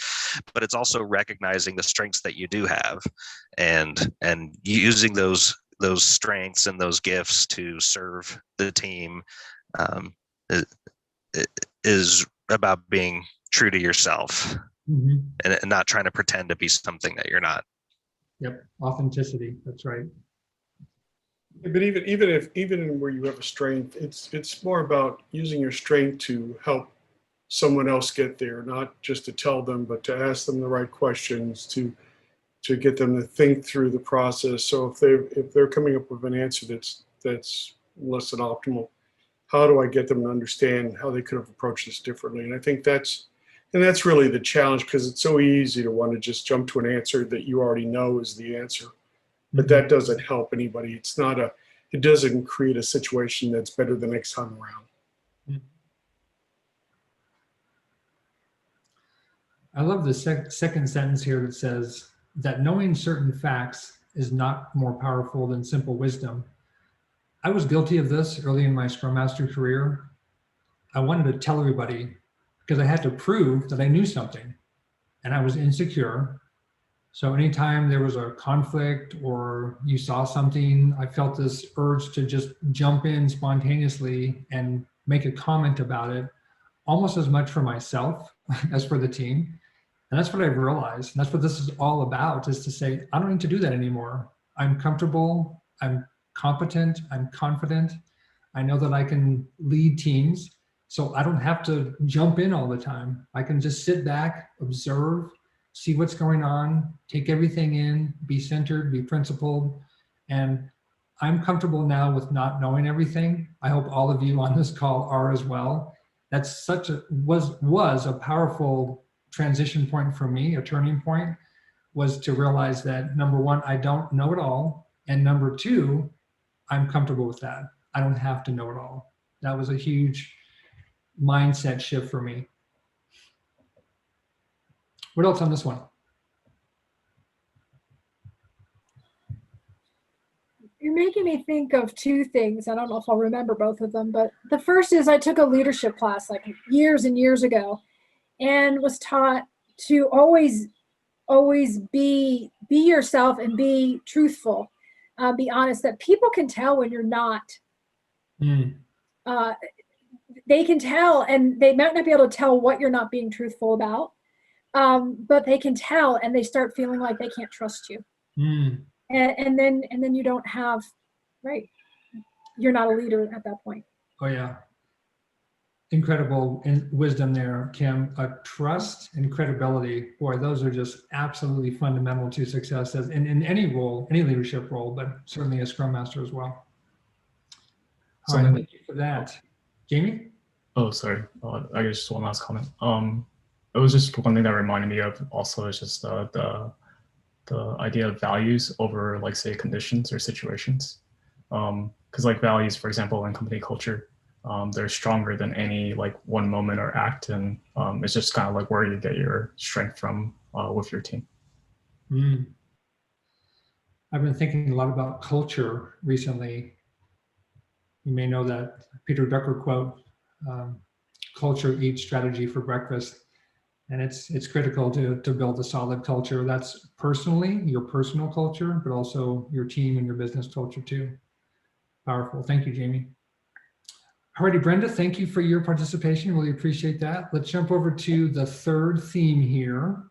But it's also recognizing the strengths that you do have and using those strengths and those gifts to serve the team. It is about being true to yourself and not trying to pretend to be something that you're not. Yep, authenticity. That's right. But even where you have a strength, it's more about using your strength to help someone else get there, not just to tell them, but to ask them the right questions, to get them to think through the process. So if they're coming up with an answer that's less than optimal, how do I get them to understand how they could have approached this differently? And I think that's really the challenge, because it's so easy to want to just jump to an answer that you already know is the answer. But that doesn't help anybody. It doesn't create a situation that's better the next time around. I love the second sentence here that says that knowing certain facts is not more powerful than simple wisdom. I was guilty of this early in my Scrum Master career. I wanted to tell everybody because I had to prove that I knew something, and I was insecure. So anytime there was a conflict or you saw something, I felt this urge to just jump in spontaneously and make a comment about it, almost as much for myself as for the team. And that's what I've realized. And that's what this is all about, is to say, I don't need to do that anymore. I'm comfortable, I'm competent, I'm confident. I know that I can lead teams. So I don't have to jump in all the time. I can just sit back, observe, see what's going on, take everything in, be centered, be principled. And I'm comfortable now with not knowing everything. I hope all of you on this call are as well. That's was a powerful transition point for me, a turning point, was to realize that number one, I don't know it all. And number two, I'm comfortable with that. I don't have to know it all. That was a huge mindset shift for me. What else on this one? You're making me think of two things. I don't know if I'll remember both of them, but the first is I took a leadership class like years and years ago, and was taught to always be yourself and be truthful, be honest, that people can tell when you're not. They can tell, and they might not be able to tell what you're not being truthful about, but they can tell, and they start feeling like they can't trust you. And then you don't have, right, you're not a leader at that point. Oh yeah. Incredible wisdom there, Kim. Trust and credibility, boy, those are just absolutely fundamental to success as in any role, any leadership role, but certainly as Scrum Master as well. All right, thank you for that. Jamie? Oh, sorry. I guess just one last comment. It was just one thing that reminded me of also is just the idea of values over, like, say, conditions or situations. Because like values, for example, in company culture, they're stronger than any like one moment or act, and it's just kind of like where you get your strength from with your team. I've been thinking a lot about culture recently. You may know that Peter Drucker quote, culture eats strategy for breakfast. And it's critical to build a solid culture. That's personally, your personal culture, but also your team and your business culture too. Powerful. Thank you, Jamie. Alrighty, Brenda, thank you for your participation. Really appreciate that. Let's jump over to the third theme here,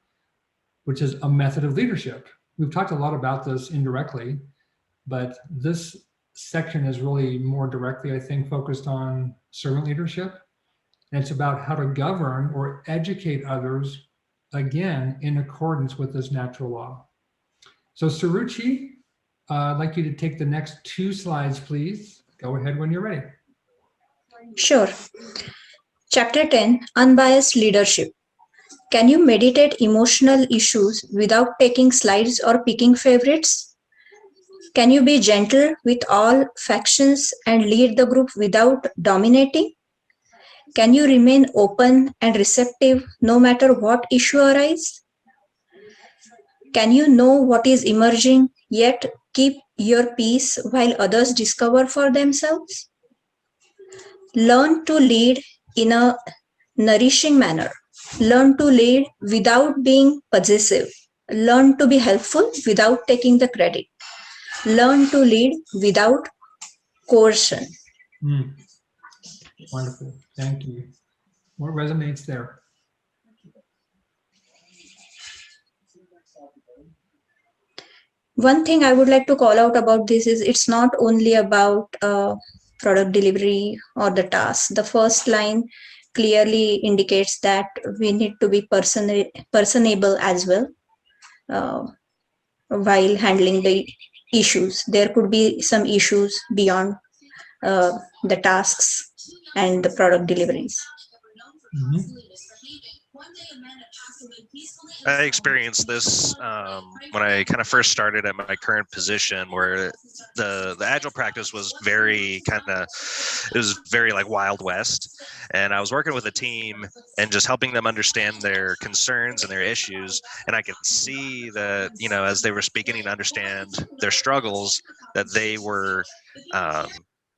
which is a method of leadership. We've talked a lot about this indirectly, but this section is really more directly, I think, focused on servant leadership. And it's about how to govern or educate others, again, in accordance with this natural law. So Suruchi, I'd like you to take the next 2 slides, please. Go ahead when you're ready. Sure. Chapter 10, Unbiased Leadership. Can you meditate emotional issues without taking slides or picking favorites? Can you be gentle with all factions and lead the group without dominating? Can you remain open and receptive no matter what issue arises? Can you know what is emerging yet keep your peace while others discover for themselves? Learn to lead in a nourishing manner. Learn to lead without being possessive. Learn to be helpful without taking the credit. Learn to lead without coercion. Wonderful. Thank you. What resonates there? One thing I would like to call out about this is it's not only about product delivery or the task. The first line clearly indicates that we need to be personable as well while handling the issues. There could be some issues beyond the tasks and the product deliveries. I experienced this when I kind of first started at my current position, where the Agile practice was very like Wild West. And I was working with a team and just helping them understand their concerns and their issues. And I could see that, you know, as they were beginning to understand their struggles, that they were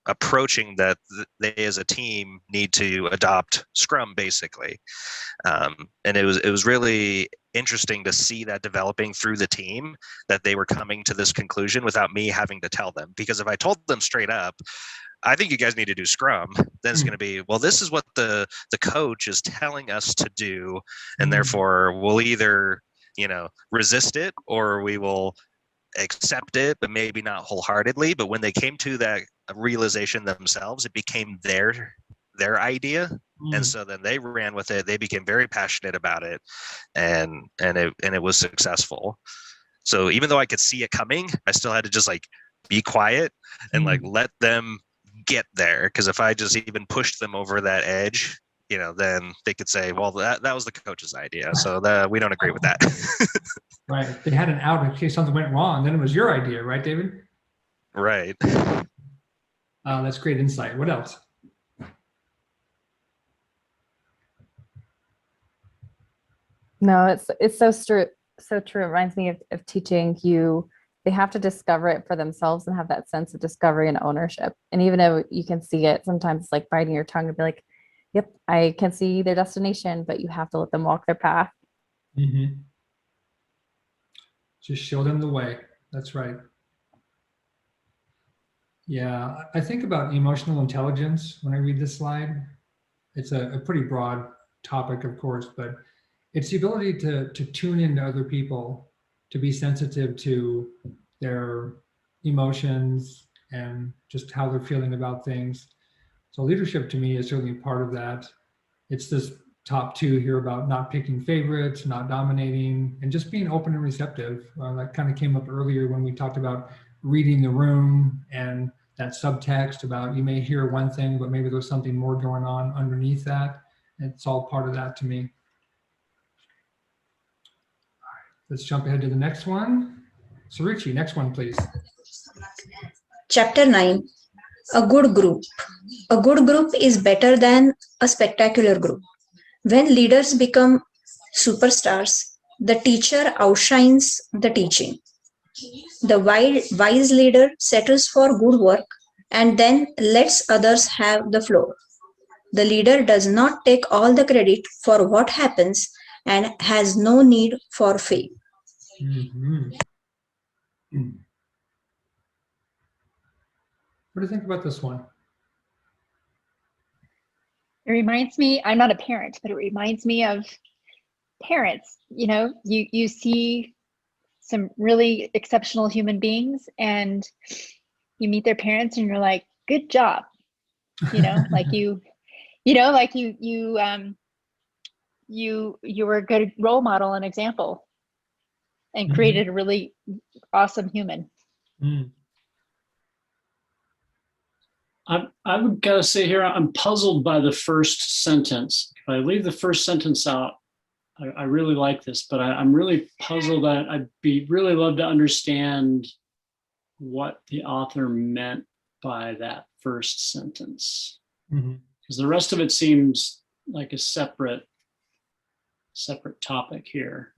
approaching that they as a team need to adopt Scrum, basically. And it was really interesting to see that developing through the team, that they were coming to this conclusion without me having to tell them. Because if I told them straight up, I think you guys need to do Scrum, then it's going to be, well, this is what the coach is telling us to do, and therefore we'll either, you know, resist it or we will accept it, but maybe not wholeheartedly. But when they came to that realization themselves, it became their idea. And so then they ran with it. They became very passionate about it, and it was successful. So even though I could see it coming, I still had to just like be quiet and like let them get there. Because if I just even pushed them over that edge, you know, then they could say, well, that was the coach's idea, so we don't agree with that. Right. They had an out in case something went wrong. Then it was your idea, right, David? Right. That's great insight. What else? No, it's so true. So true. It reminds me of teaching you. They have to discover it for themselves and have that sense of discovery and ownership. And even though you can see it, sometimes it's like biting your tongue to be like, yep, I can see their destination, but you have to let them walk their path. Just show them the way. That's right. Yeah, I think about emotional intelligence when I read this slide. It's a pretty broad topic, of course, but it's the ability to tune into other people, to be sensitive to their emotions and just how they're feeling about things. So leadership to me is certainly part of that. It's this top 2 here about not picking favorites, not dominating, and just being open and receptive. That kind of came up earlier when we talked about reading the room and that subtext about you may hear one thing, but maybe there's something more going on underneath that. It's all part of that to me. All right, let's jump ahead to the next one. Suruchi, next one, please. Chapter 9, a good group. A good group is better than a spectacular group. When leaders become superstars, the teacher outshines the teaching. The wise leader settles for good work and then lets others have the floor. The leader does not take all the credit for what happens and has no need for fame. Mhm. What do you think about this one? It reminds me, I'm not a parent, but it reminds me of parents. You know, you see some really exceptional human beings and you meet their parents and you're like, good job. You know, like you were a good role model and example and created a really awesome human. I would gotta say here, I'm puzzled by the first sentence. If I leave the first sentence out, I really like this, but I'm really puzzled that I'd really love to understand what the author meant by that first sentence. Because the rest of it seems like a separate topic here.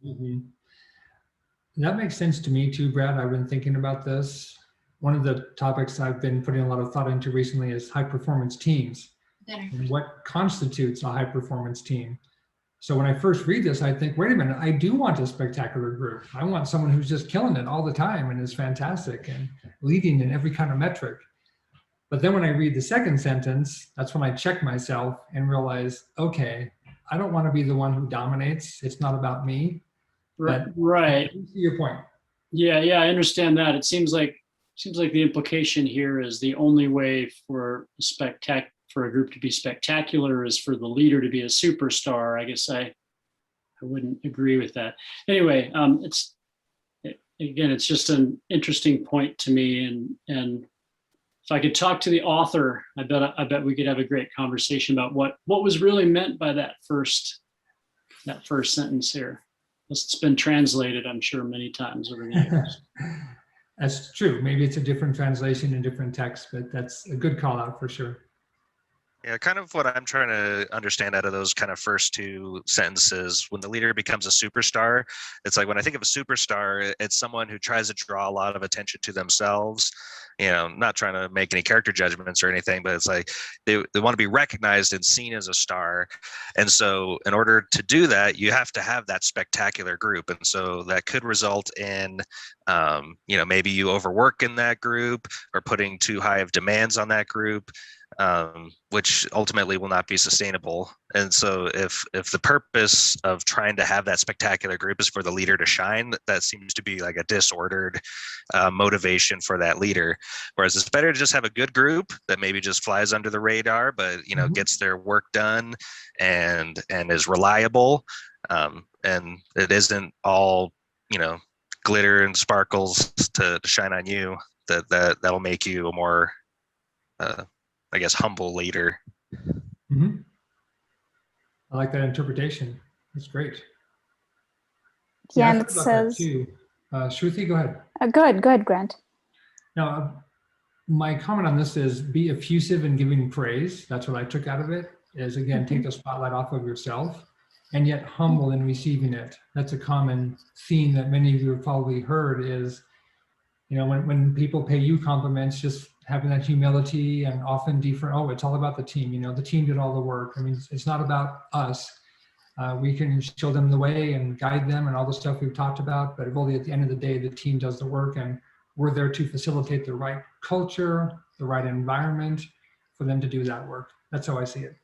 That makes sense to me too, Brad. I've been thinking about this. One of the topics I've been putting a lot of thought into recently is high performance teams. And what constitutes a high performance team? So when I first read this, I think, wait a minute, I do want a spectacular group. I want someone who's just killing it all the time and is fantastic and leading in every kind of metric. But then when I read the second sentence, that's when I check myself and realize, okay, I don't want to be the one who dominates. It's not about me. But right. I see your point. Yeah, I understand that. It seems like the implication here is the only way for a group to be spectacular is for the leader to be a superstar. I guess I wouldn't agree with that. Anyway, it's just an interesting point to me, and if I could talk to the author, I bet we could have a great conversation about what was really meant by that first sentence here. It's been translated, I'm sure, many times over the years. That's true. Maybe it's a different translation in different texts, but that's a good call out for sure. Yeah, kind of what I'm trying to understand out of those kind of first two sentences, when the leader becomes a superstar, it's like when I think of a superstar, it's someone who tries to draw a lot of attention to themselves, you know, not trying to make any character judgments or anything, but it's like they want to be recognized and seen as a star. And so in order to do that, you have to have that spectacular group. And so that could result in, you know, maybe you overwork in that group or putting too high of demands on that group. Which ultimately will not be sustainable. And so if the purpose of trying to have that spectacular group is for the leader to shine, that seems to be like a disordered motivation for that leader. Whereas it's better to just have a good group that maybe just flies under the radar, but you know, gets their work done and is reliable. And it isn't all, you know, glitter and sparkles to shine on you. That'll make you a more I guess, humble leader. I like that interpretation. That's great. Yeah, and it says... Shruti, go ahead. Go ahead, Grant. Now, my comment on this is be effusive in giving praise. That's what I took out of it, is again, take the spotlight off of yourself, and yet humble in receiving it. That's a common theme that many of you have probably heard is, you know, when people pay you compliments, just having that humility and often it's all about the team. You know, the team did all the work. I mean, it's not about us. We can show them the way and guide them and all the stuff we've talked about, but really at the end of the day, the team does the work and we're there to facilitate the right culture, the right environment for them to do that work. That's how I see it.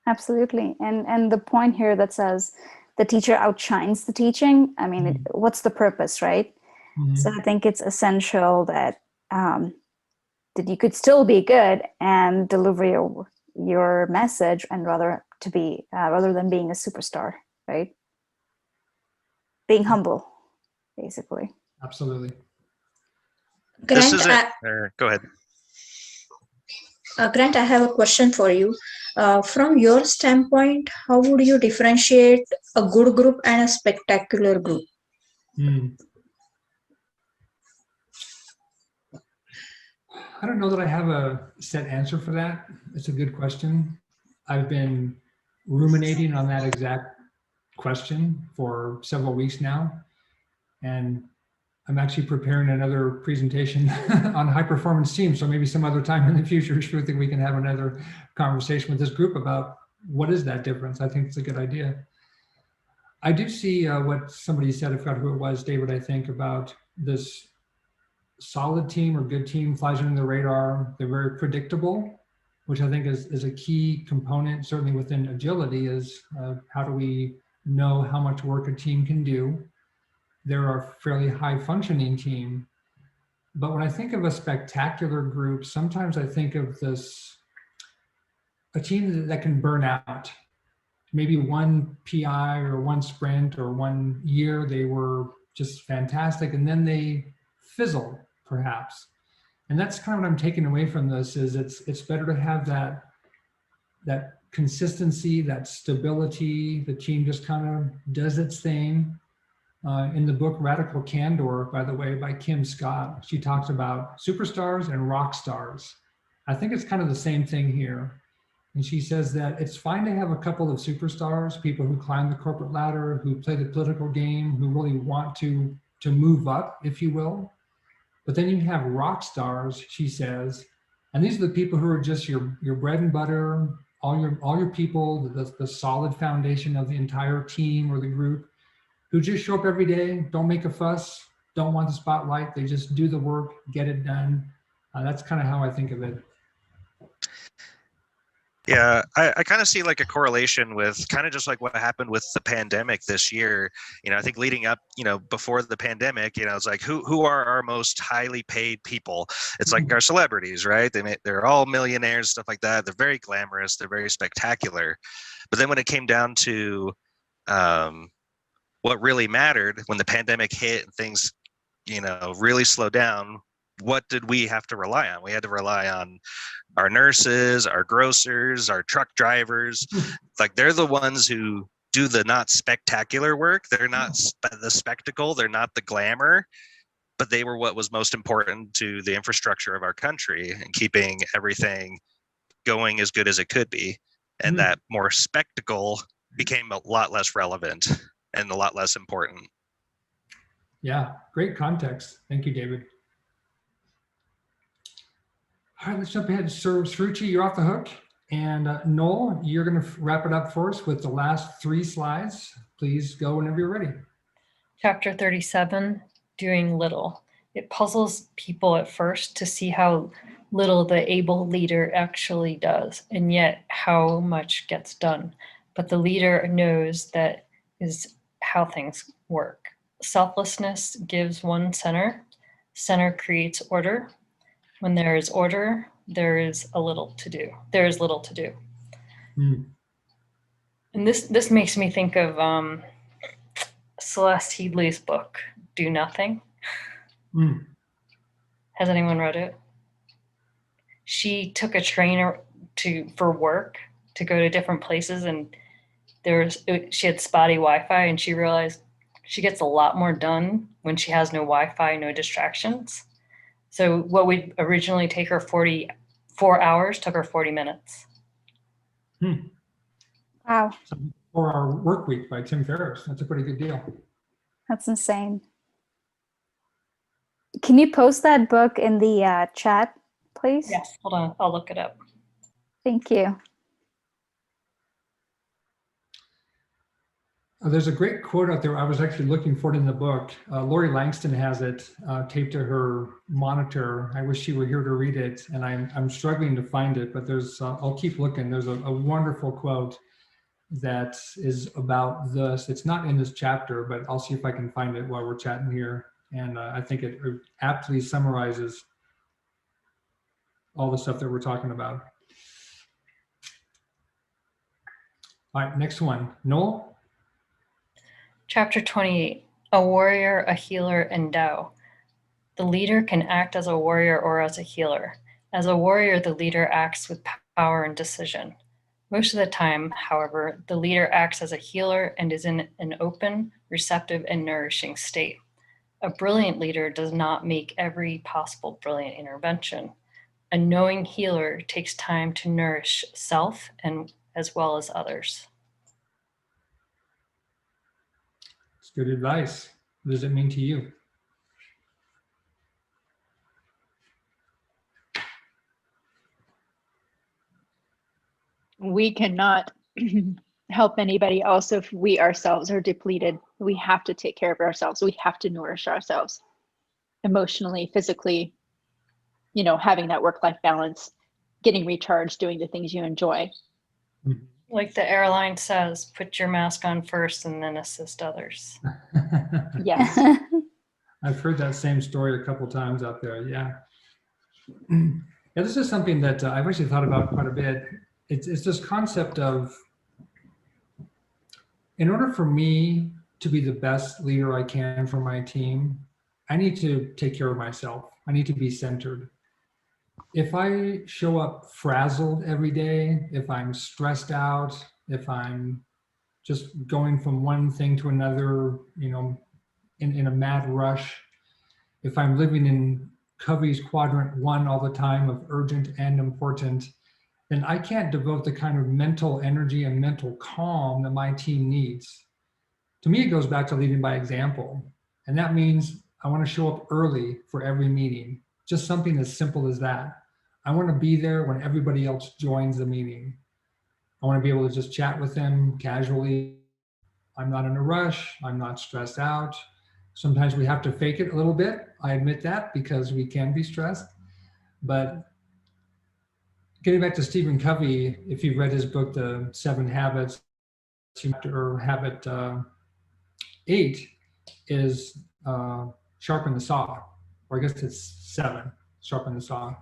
Absolutely. And the point here that says the teacher outshines the teaching, I mean, what's the purpose, right? So I think it's essential that you could still be good and deliver your message, and rather than being a superstar, right? Being humble, basically. Absolutely. Grant, go ahead. Grant, I have a question for you. From your standpoint, how would you differentiate a good group and a spectacular group? I don't know that I have a set answer for that. It's a good question. I've been ruminating on that exact question for several weeks now. And I'm actually preparing another presentation on high performance teams. So maybe some other time in the future, Shruti, we can have another conversation with this group about what is that difference. I think it's a good idea. I do see what somebody said, I forgot who it was, David, I think, about this solid team or good team flies under the radar. They're very predictable, which I think is a key component, certainly within agility, is how do we know how much work a team can do. They're a fairly high functioning team. But when I think of a spectacular group, sometimes I think of a team that can burn out. Maybe one PI or one sprint or 1 year, they were just fantastic. And then they fizzle, perhaps. And that's kind of what I'm taking away from this is it's better to have that consistency, that stability. The team just kind of does its thing. In the book Radical Candor, by the way, by Kim Scott, she talks about superstars and rock stars. I think it's kind of the same thing here. And she says that it's fine to have a couple of superstars, people who climb the corporate ladder, who play the political game, who really want to move up, if you will. But then you have rock stars, she says, and these are the people who are just your bread and butter, all your people, the solid foundation of the entire team or the group, who just show up every day, don't make a fuss, don't want the spotlight, they just do the work, get it done. That's kind of how I think of it. Yeah, I kind of see like a correlation with kind of just like what happened with the pandemic this year. I think leading up, before the pandemic, it's like who are our most highly paid people? It's like our celebrities, right? They're all millionaires, stuff like that. They're very glamorous. They're very spectacular. But then when it came down to what really mattered, when the pandemic hit and things, really slowed down, what did we have to rely on? We had to rely on our nurses, our grocers, our truck drivers. Like they're the ones who do the not spectacular work. They're not the spectacle. They're not the glamour, but they were what was most important to the infrastructure of our country and keeping everything going as good as it could be. And that more spectacle became a lot less relevant and a lot less important. Yeah, great context. Thank you, David. All right, let's jump ahead. Sruchi, you're off the hook. And Noel, you're going to wrap it up for us with the last 3 slides. Please go whenever you're ready. Chapter 37, Doing Little. It puzzles people at first to see how little the able leader actually does, and yet how much gets done. But the leader knows that is how things work. Selflessness gives one center. Center creates order. When there is order, there is little to do. There is little to do. And this makes me think of Celeste Headley's book, Do Nothing. Has anyone read it? She took a train for work to go to different places, and she had spotty Wi-Fi, and she realized she gets a lot more done when she has no Wi-Fi, no distractions. So what would originally take her 4 hours took her 40 minutes. Wow. 4-Hour Work Week by Tim Ferriss. That's a pretty good deal. That's insane. Can you post that book in the chat, please? Yes, hold on. I'll look it up. Thank you. There's a great quote out there. I was actually looking for it in the book. Lori Langston has it taped to her monitor. I wish she were here to read it, and I'm struggling to find it, but there's I'll keep looking. There's a wonderful quote that is about this. It's not in this chapter, but I'll see if I can find it while we're chatting here. And I think it aptly summarizes all the stuff that we're talking about. All right, next one. Noel? Chapter 28, A Warrior, a Healer, and Tao. The leader can act as a warrior or as a healer. As a warrior, the leader acts with power and decision. Most of the time, however, the leader acts as a healer and is in an open, receptive, and nourishing state. A brilliant leader does not make every possible brilliant intervention. A knowing healer takes time to nourish self and as well as others. It's good advice. What does it mean to you? we cannot help anybody else if we ourselves are depleted. We have to take care of ourselves. We have to nourish ourselves emotionally, physically, you know, having that work-life balance, getting recharged, doing the things you enjoy. Like the airline says, put your mask on first and then assist others. Yes. I've heard that same story a couple times out there. Yeah. Yeah, this is something that I've actually thought about quite a bit. It's this concept of, in order for me to be the best leader I can for my team, I need to take care of myself. I need to be centered. If I show up frazzled every day, if I'm stressed out, if I'm just going from one thing to another, you know, in a mad rush, if I'm living in Covey's quadrant 1 all the time of urgent and important, then I can't devote the kind of mental energy and mental calm that my team needs. To me, it goes back to leading by example. And that means I want to show up early for every meeting, just something as simple as that. I want to be there when everybody else joins the meeting. I want to be able to just chat with them casually. I'm not in a rush. I'm not stressed out. Sometimes we have to fake it a little bit. I admit that, because we can be stressed. But getting back to Stephen Covey, if you've read his book, The 7 Habits, or habit 8 is sharpen the saw, or I guess it's 7, sharpen the saw.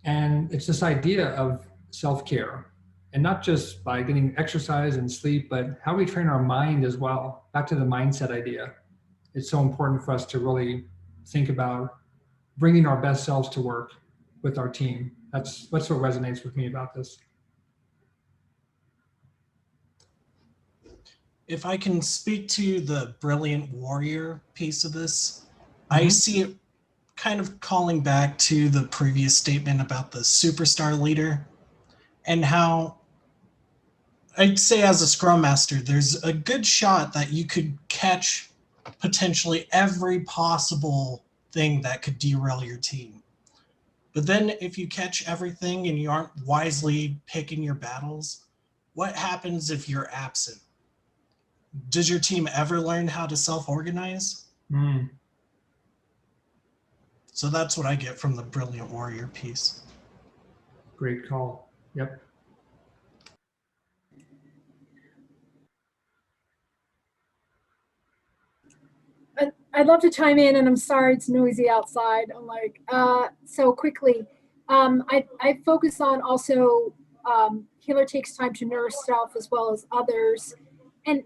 And it's this idea of self-care, and not just by getting exercise and sleep, but how we train our mind as well. Back to the mindset idea. It's so important for us to really think about bringing our best selves to work with our team. That's what resonates with me about this. If I can speak to the brilliant warrior piece of this, I see it kind of calling back to the previous statement about the superstar leader, and how I'd say as a Scrum Master, there's a good shot that you could catch potentially every possible thing that could derail your team. But then if you catch everything and you aren't wisely picking your battles, what happens if you're absent? Does your team ever learn how to self-organize? So that's what I get from the brilliant warrior piece. Great call. Yep. I'd love to chime in, and I'm sorry it's noisy outside. I'm like, so quickly. I focus on also healer takes time to nourish self as well as others, and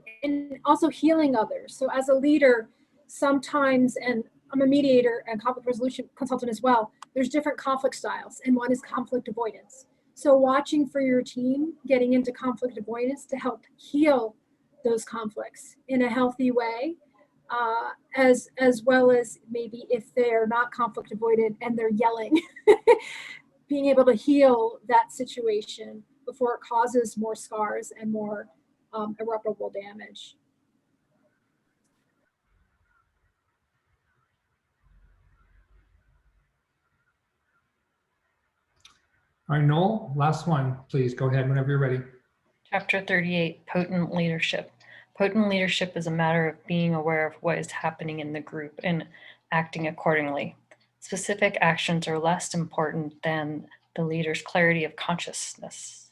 also healing others. So as a leader, sometimes, and I'm a mediator and conflict resolution consultant as well, there's different conflict styles, and one is conflict avoidance. So watching for your team getting into conflict avoidance to help heal those conflicts in a healthy way. As well as maybe if they're not conflict avoidant and they're yelling, being able to heal that situation before it causes more scars and more irreparable damage. All right, Noel, last one, please go ahead whenever you're ready. Chapter 38, Potent Leadership. Potent leadership is a matter of being aware of what is happening in the group and acting accordingly. Specific actions are less important than the leader's clarity of consciousness.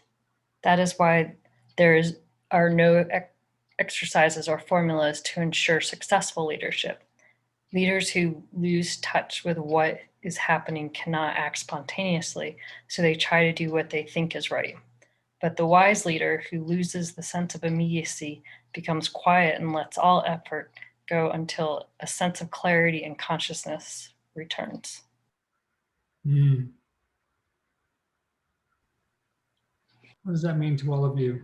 That is why there are no exercises or formulas to ensure successful leadership. Leaders who lose touch with what is happening cannot act spontaneously, so they try to do what they think is right. But the wise leader who loses the sense of immediacy becomes quiet and lets all effort go until a sense of clarity and consciousness returns. What does that mean to all of you?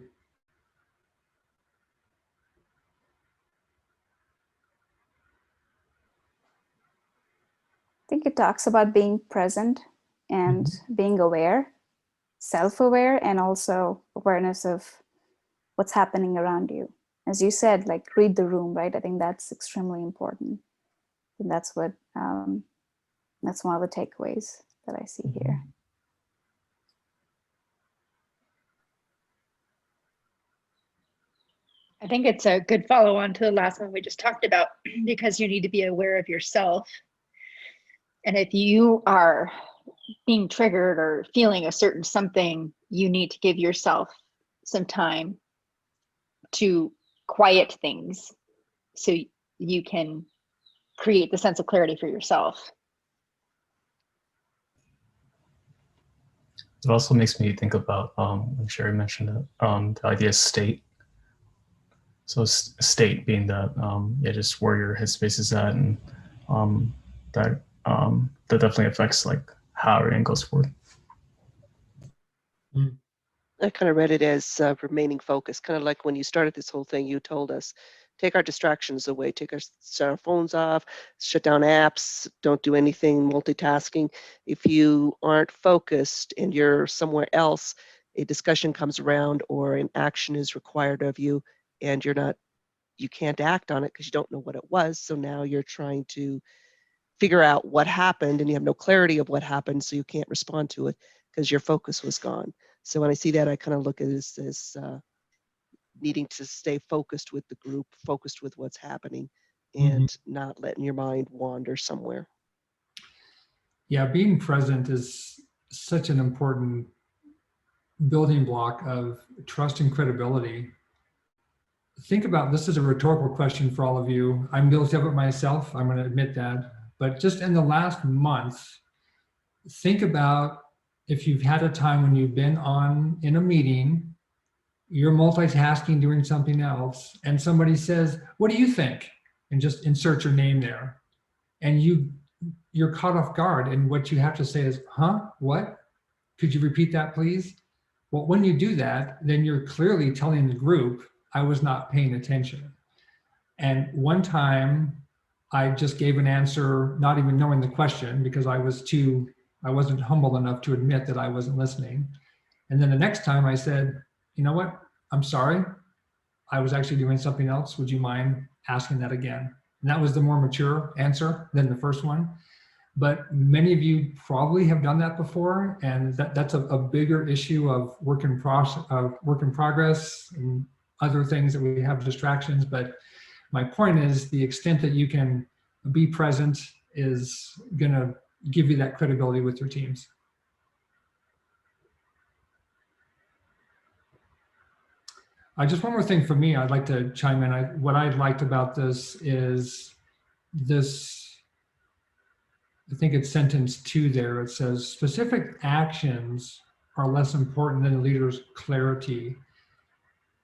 I think it talks about being present and being aware, self-aware, and also awareness of what's happening around you. As you said, like read the room, right? I think that's extremely important. And that's what, that's one of the takeaways that I see here. I think it's a good follow on to the last one we just talked about, because you need to be aware of yourself. And if you are being triggered or feeling a certain something, you need to give yourself some time to quiet things so you can create the sense of clarity for yourself. It also makes me think about, I'm sure I mentioned it, the idea of state. So state being that, just where your headspace is at, and that definitely affects like how everything goes forward. I kind of read it as remaining focused, kind of like when you started this whole thing, you told us, take our distractions away, shut our phones off, shut down apps, don't do anything multitasking. If you aren't focused and you're somewhere else, a discussion comes around or an action is required of you, and you can't act on it because you don't know what it was. So now you're trying to figure out what happened, and you have no clarity of what happened, so you can't respond to it because your focus was gone. So when I see that, I kind of look at it as needing to stay focused with the group, focused with what's happening, and not letting your mind wander somewhere. Yeah, being present is such an important building block of trust and credibility. Think about, this is a rhetorical question for all of you. I'm guilty of it myself, I'm going to admit that. But just in the last month, think about if you've had a time when you've been in a meeting, you're multitasking, doing something else, and somebody says, "What do you think?" And just insert your name there. And you're caught off guard, and what you have to say is, "Huh? What? Could you repeat that, please?" Well, when you do that, then you're clearly telling the group, I was not paying attention. And one time I just gave an answer, not even knowing the question, because I wasn't humble enough to admit that I wasn't listening. And then the next time I said, "You know what? I'm sorry. I was actually doing something else. Would you mind asking that again?" And that was the more mature answer than the first one. But many of you probably have done that before, and that's a bigger issue of work in progress and other things that we have distractions. But my point is, the extent that you can be present is going to give you that credibility with your teams. Just one more thing for me, I'd like to chime in. What I liked about this is I think it's sentence 2 there. It says, specific actions are less important than the leader's clarity.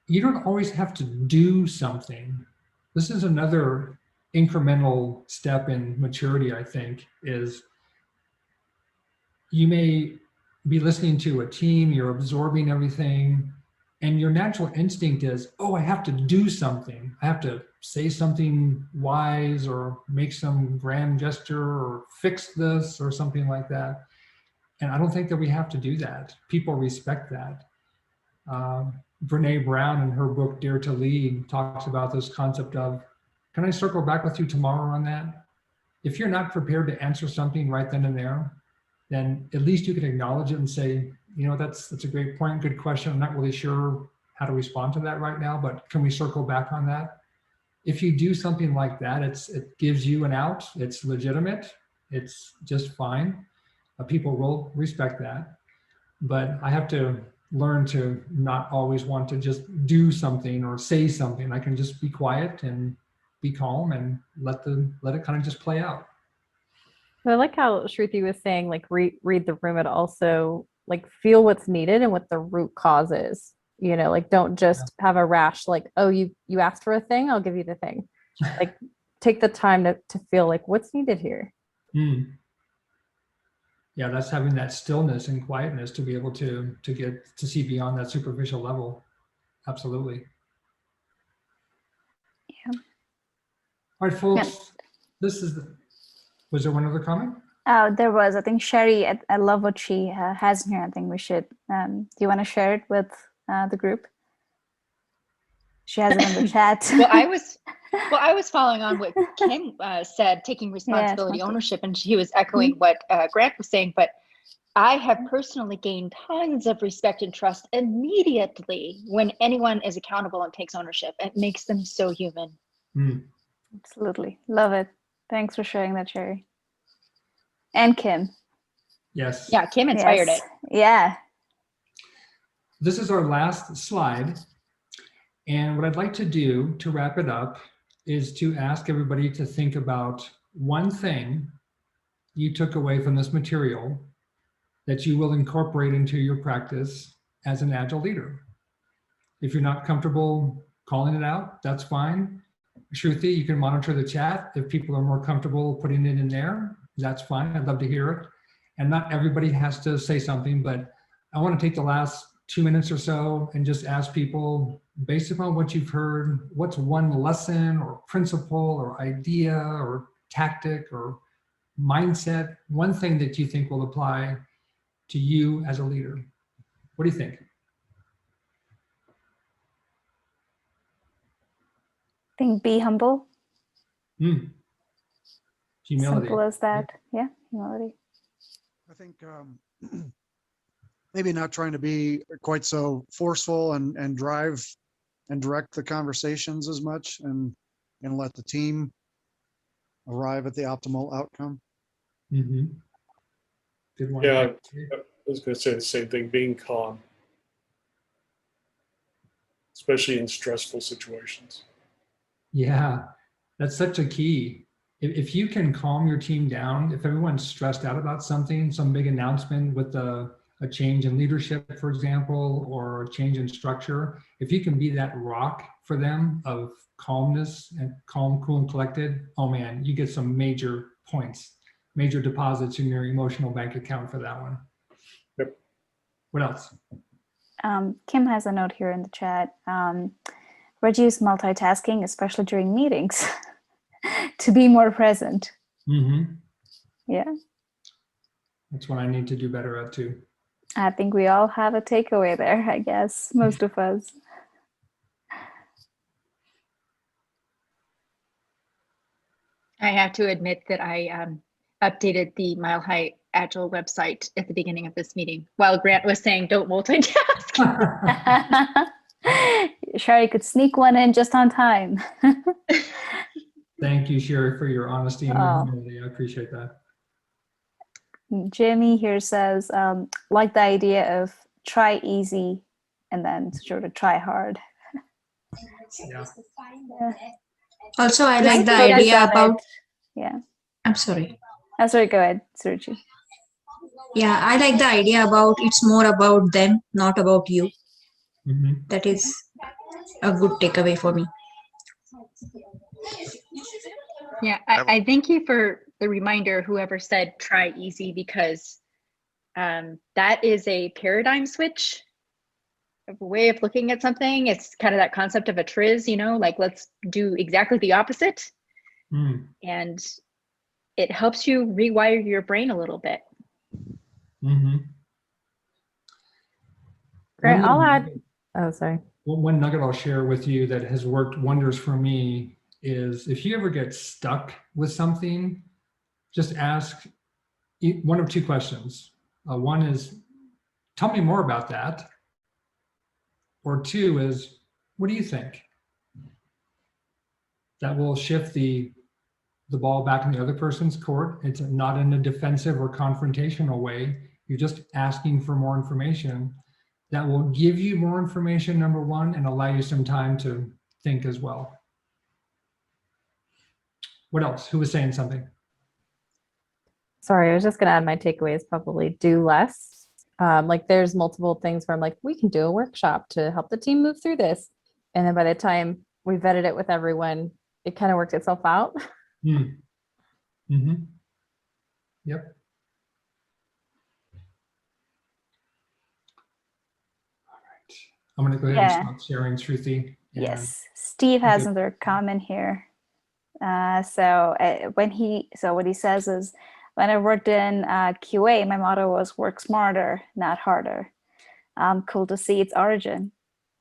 You don't always have to do something. This is another incremental step in maturity, I think, is you may be listening to a team, you're absorbing everything, and your natural instinct is, oh, I have to do something. I have to say something wise or make some grand gesture or fix this or something like that. And I don't think that we have to do that. People respect that. Brene Brown in her book, Dare to Lead, talks about this concept of, can I circle back with you tomorrow on that? If you're not prepared to answer something right then and there, then at least you can acknowledge it and say, you know, that's a great point, good question. I'm not really sure how to respond to that right now, but can we circle back on that? If you do something like that, it gives you an out, it's legitimate, it's just fine. People will respect that. But I have to learn to not always want to just do something or say something. I can just be quiet and be calm and let it kind of just play out. So I like how Shruti was saying, like, read the room, and also like feel what's needed and what the root cause is. You know, like, don't just have a rash, like, oh, you asked for a thing, I'll give you the thing. Like, take the time to feel like what's needed here. Yeah, that's having that stillness and quietness to be able to get to see beyond that superficial level. Absolutely. Yeah. All right, folks. Yeah. Was there one other comment? There was. I think Sherry, I love what she has in here. I think we should. Do you want to share it with the group? She has it in the chat. Well, I was following on what Kim said, taking responsibility, ownership, and he was echoing what Grant was saying. But I have personally gained tons of respect and trust immediately when anyone is accountable and takes ownership. It makes them so human. Absolutely. Love it. Thanks for sharing that, Sherry. And Kim. Yes. Yeah, Kim inspired it. Yeah. This is our last slide. And what I'd like to do to wrap it up is to ask everybody to think about one thing you took away from this material that you will incorporate into your practice as an Agile leader. If you're not comfortable calling it out, that's fine. Shruti, you can monitor the chat. If people are more comfortable putting it in there, that's fine. I'd love to hear it. And not everybody has to say something, but I want to take the last 2 minutes or so and just ask people, based upon what you've heard, what's one lesson or principle or idea or tactic or mindset, one thing that you think will apply to you as a leader? What do you think? I think be humble. Humility. Simple as that. Yeah, humility. I think maybe not trying to be quite so forceful and drive and direct the conversations as much, and let the team arrive at the optimal outcome. Good one. Yeah, I was going to say the same thing, being calm, especially in stressful situations. Yeah, that's such a key. If you can calm your team down, if everyone's stressed out about something, some big announcement with a change in leadership, for example, or a change in structure, if you can be that rock for them of calmness and calm, cool, and collected, oh man, you get some major points, major deposits in your emotional bank account for that one. Yep. What else? Kim has a note here in the chat. Reduce multitasking, especially during meetings, to be more present. Yeah. That's what I need to do better at too. I think we all have a takeaway there, I guess, most of us. I have to admit that I updated the Mile High Agile website at the beginning of this meeting while Grant was saying don't multitask. Sherry could sneak one in just on time. Thank you, Sherry, for your honesty and your humility. I appreciate that. Jimmy here says, like the idea of try easy and then sort of try hard. Yeah. Also, I like the idea about. Yeah. I'm sorry. Sorry, go ahead, Suruchi. Yeah, I like the idea about it's more about them, not about you. That is a good takeaway for me. Yeah, I thank you for the reminder, whoever said try easy, because that is a paradigm switch, a way of looking at something. It's kind of that concept of a triz, like let's do exactly the opposite. And it helps you rewire your brain a little bit. Grant, I'll add. Oh, sorry. One nugget I'll share with you that has worked wonders for me is if you ever get stuck with something, just ask one of two questions. One is, tell me more about that. Or two is, what do you think? That will shift the ball back in the other person's court. It's not in a defensive or confrontational way. You're just asking for more information. That will give you more information, number one, and allow you some time to think as well. What else? Who was saying something? Sorry, I was just going to add my takeaway is probably do less. Like there's multiple things where I'm like, we can do a workshop to help the team move through this. And then by the time we vetted it with everyone, it kind of worked itself out. Yep. I'm going to go ahead and stop sharing, Shruti. Yes, Steve has another comment here. So what he says is, when I worked in QA, my motto was work smarter, not harder. Cool to see its origin.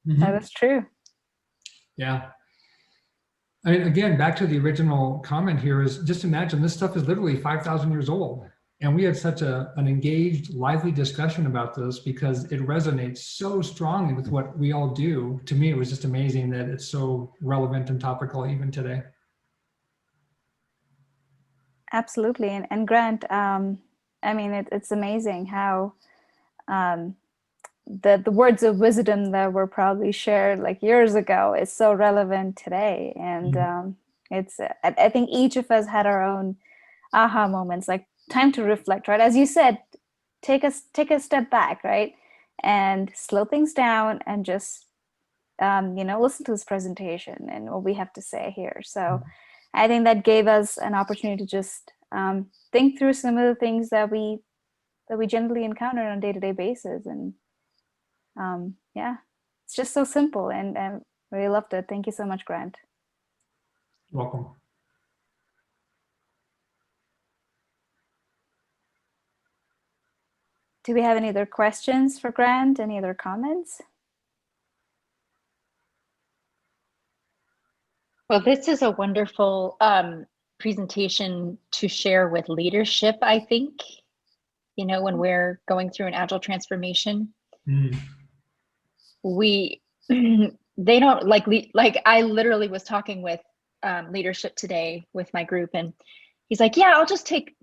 That is true. Yeah. I mean, again, back to the original comment here is just imagine this stuff is literally 5,000 years old. And we had such an engaged, lively discussion about this because it resonates so strongly with what we all do. To me, it was just amazing that it's so relevant and topical even today. Absolutely. And Grant, I mean, it's amazing how the words of wisdom that were probably shared like years ago is so relevant today. And it's, I think each of us had our own aha moments, like time to reflect, right? As you said, take a step back, right? And slow things down and just, listen to this presentation and what we have to say here. So I think that gave us an opportunity to just think through some of the things that we generally encounter on a day-to-day basis. And yeah, it's just so simple, and I really loved it. Thank you so much, Grant. You're welcome. Do we have any other questions for Grant? Any other comments? Well, this is a wonderful presentation to share with leadership, I think, when we're going through an agile transformation. They don't like I literally was talking with leadership today with my group, and he's like, yeah, I'll just take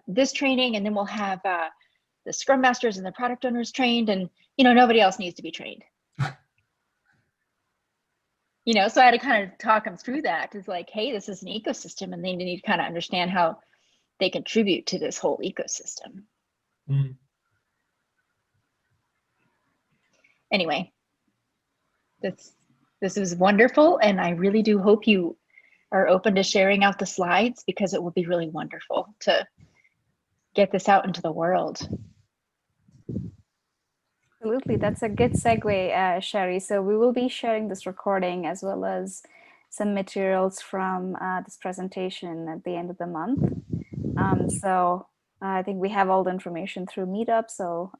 this training and then we'll have the Scrum Masters and the product owners trained, and nobody else needs to be trained. So I had to kind of talk them through that. It's like, hey, this is an ecosystem, and they need to kind of understand how they contribute to this whole ecosystem. Anyway, this is wonderful, and I really do hope you are open to sharing out the slides, because it will be really wonderful to get this out into the world. Absolutely, that's a good segue, Sherry. So we will be sharing this recording as well as some materials from this presentation at the end of the month. So I think we have all the information through Meetup, so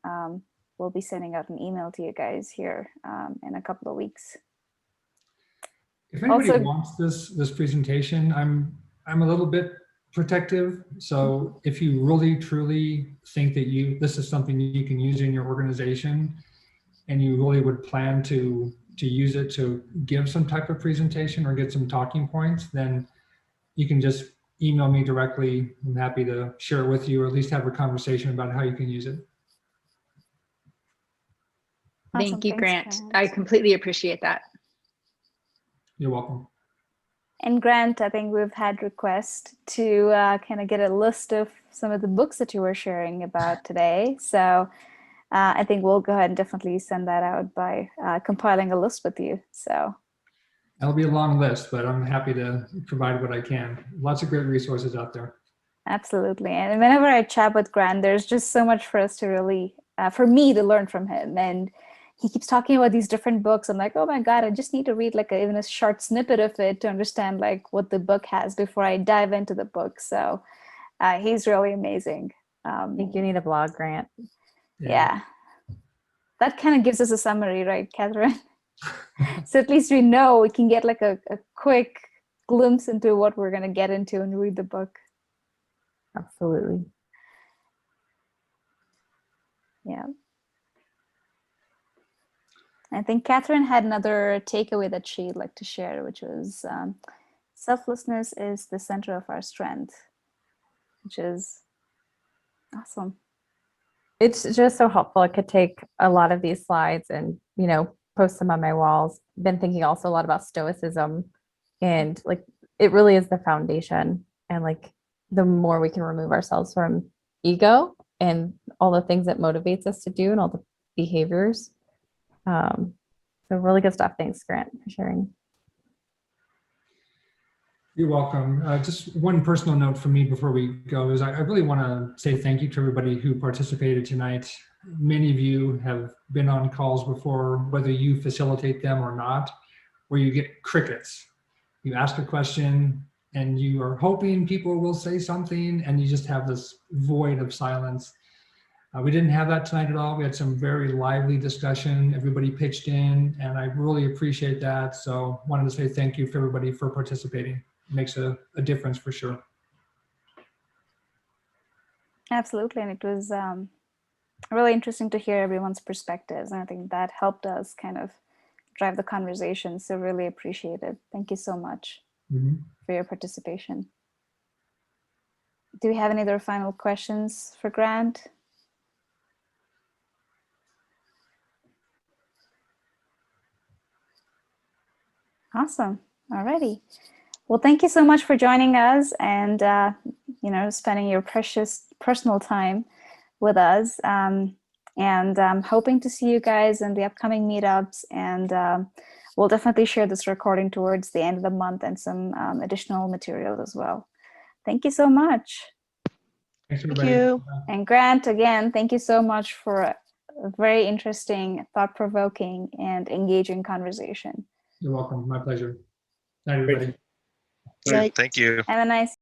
we'll be sending out an email to you guys here in a couple of weeks. If anybody wants this presentation, I'm a little bit protective. So if you really truly think that this is something you can use in your organization, and you really would plan to use it to give some type of presentation or get some talking points, then you can just email me directly. I'm happy to share it with you, or at least have a conversation about how you can use it. Awesome. Thank you, Grant. I completely appreciate that. You're welcome. And Grant, I think we've had requests to kind of get a list of some of the books that you were sharing about today. So I think we'll go ahead and definitely send that out by compiling a list with you. So that'll be a long list, but I'm happy to provide what I can. Lots of great resources out there. Absolutely. And whenever I chat with Grant, there's just so much for us to really, for me to learn from him. And he keeps talking about these different books. I'm like, oh my God, I just need to read like even a short snippet of it to understand like what the book has before I dive into the book. So he's really amazing. I think you need a blog, Grant. Yeah. That kind of gives us a summary, right, Catherine? So at least we know, we can get like a quick glimpse into what we're going to get into when we read the book. Absolutely. Yeah. I think Catherine had another takeaway that she'd like to share, which was selflessness is the center of our strength, which is awesome. It's just so helpful. I could take a lot of these slides and, post them on my walls. Been thinking also a lot about stoicism, and like, it really is the foundation. And like, the more we can remove ourselves from ego and all the things that motivates us to do and all the behaviors. So really good stuff. Thanks, Grant, for sharing. You're welcome. Just one personal note from me before we go is I really want to say thank you to everybody who participated tonight. Many of you have been on calls before, whether you facilitate them or not, where you get crickets. You ask a question and you are hoping people will say something, and you just have this void of silence. We didn't have that tonight at all. We had some very lively discussion. Everybody pitched in, and I really appreciate that. So wanted to say thank you for everybody for participating. It makes a difference for sure. Absolutely, and it was really interesting to hear everyone's perspectives, and I think that helped us kind of drive the conversation. So really appreciate it. Thank you so much for your participation. Do we have any other final questions for Grant? Awesome. Alrighty. Well, thank you so much for joining us and spending your precious personal time with us. And I'm hoping to see you guys in the upcoming meetups. And we'll definitely share this recording towards the end of the month and some additional materials as well. Thank you so much. Thanks, Thank everybody. you. And Grant, again, thank you so much for a very interesting, thought-provoking, and engaging conversation. You're welcome. My pleasure. Night, everybody. Night. Thank you. Have a nice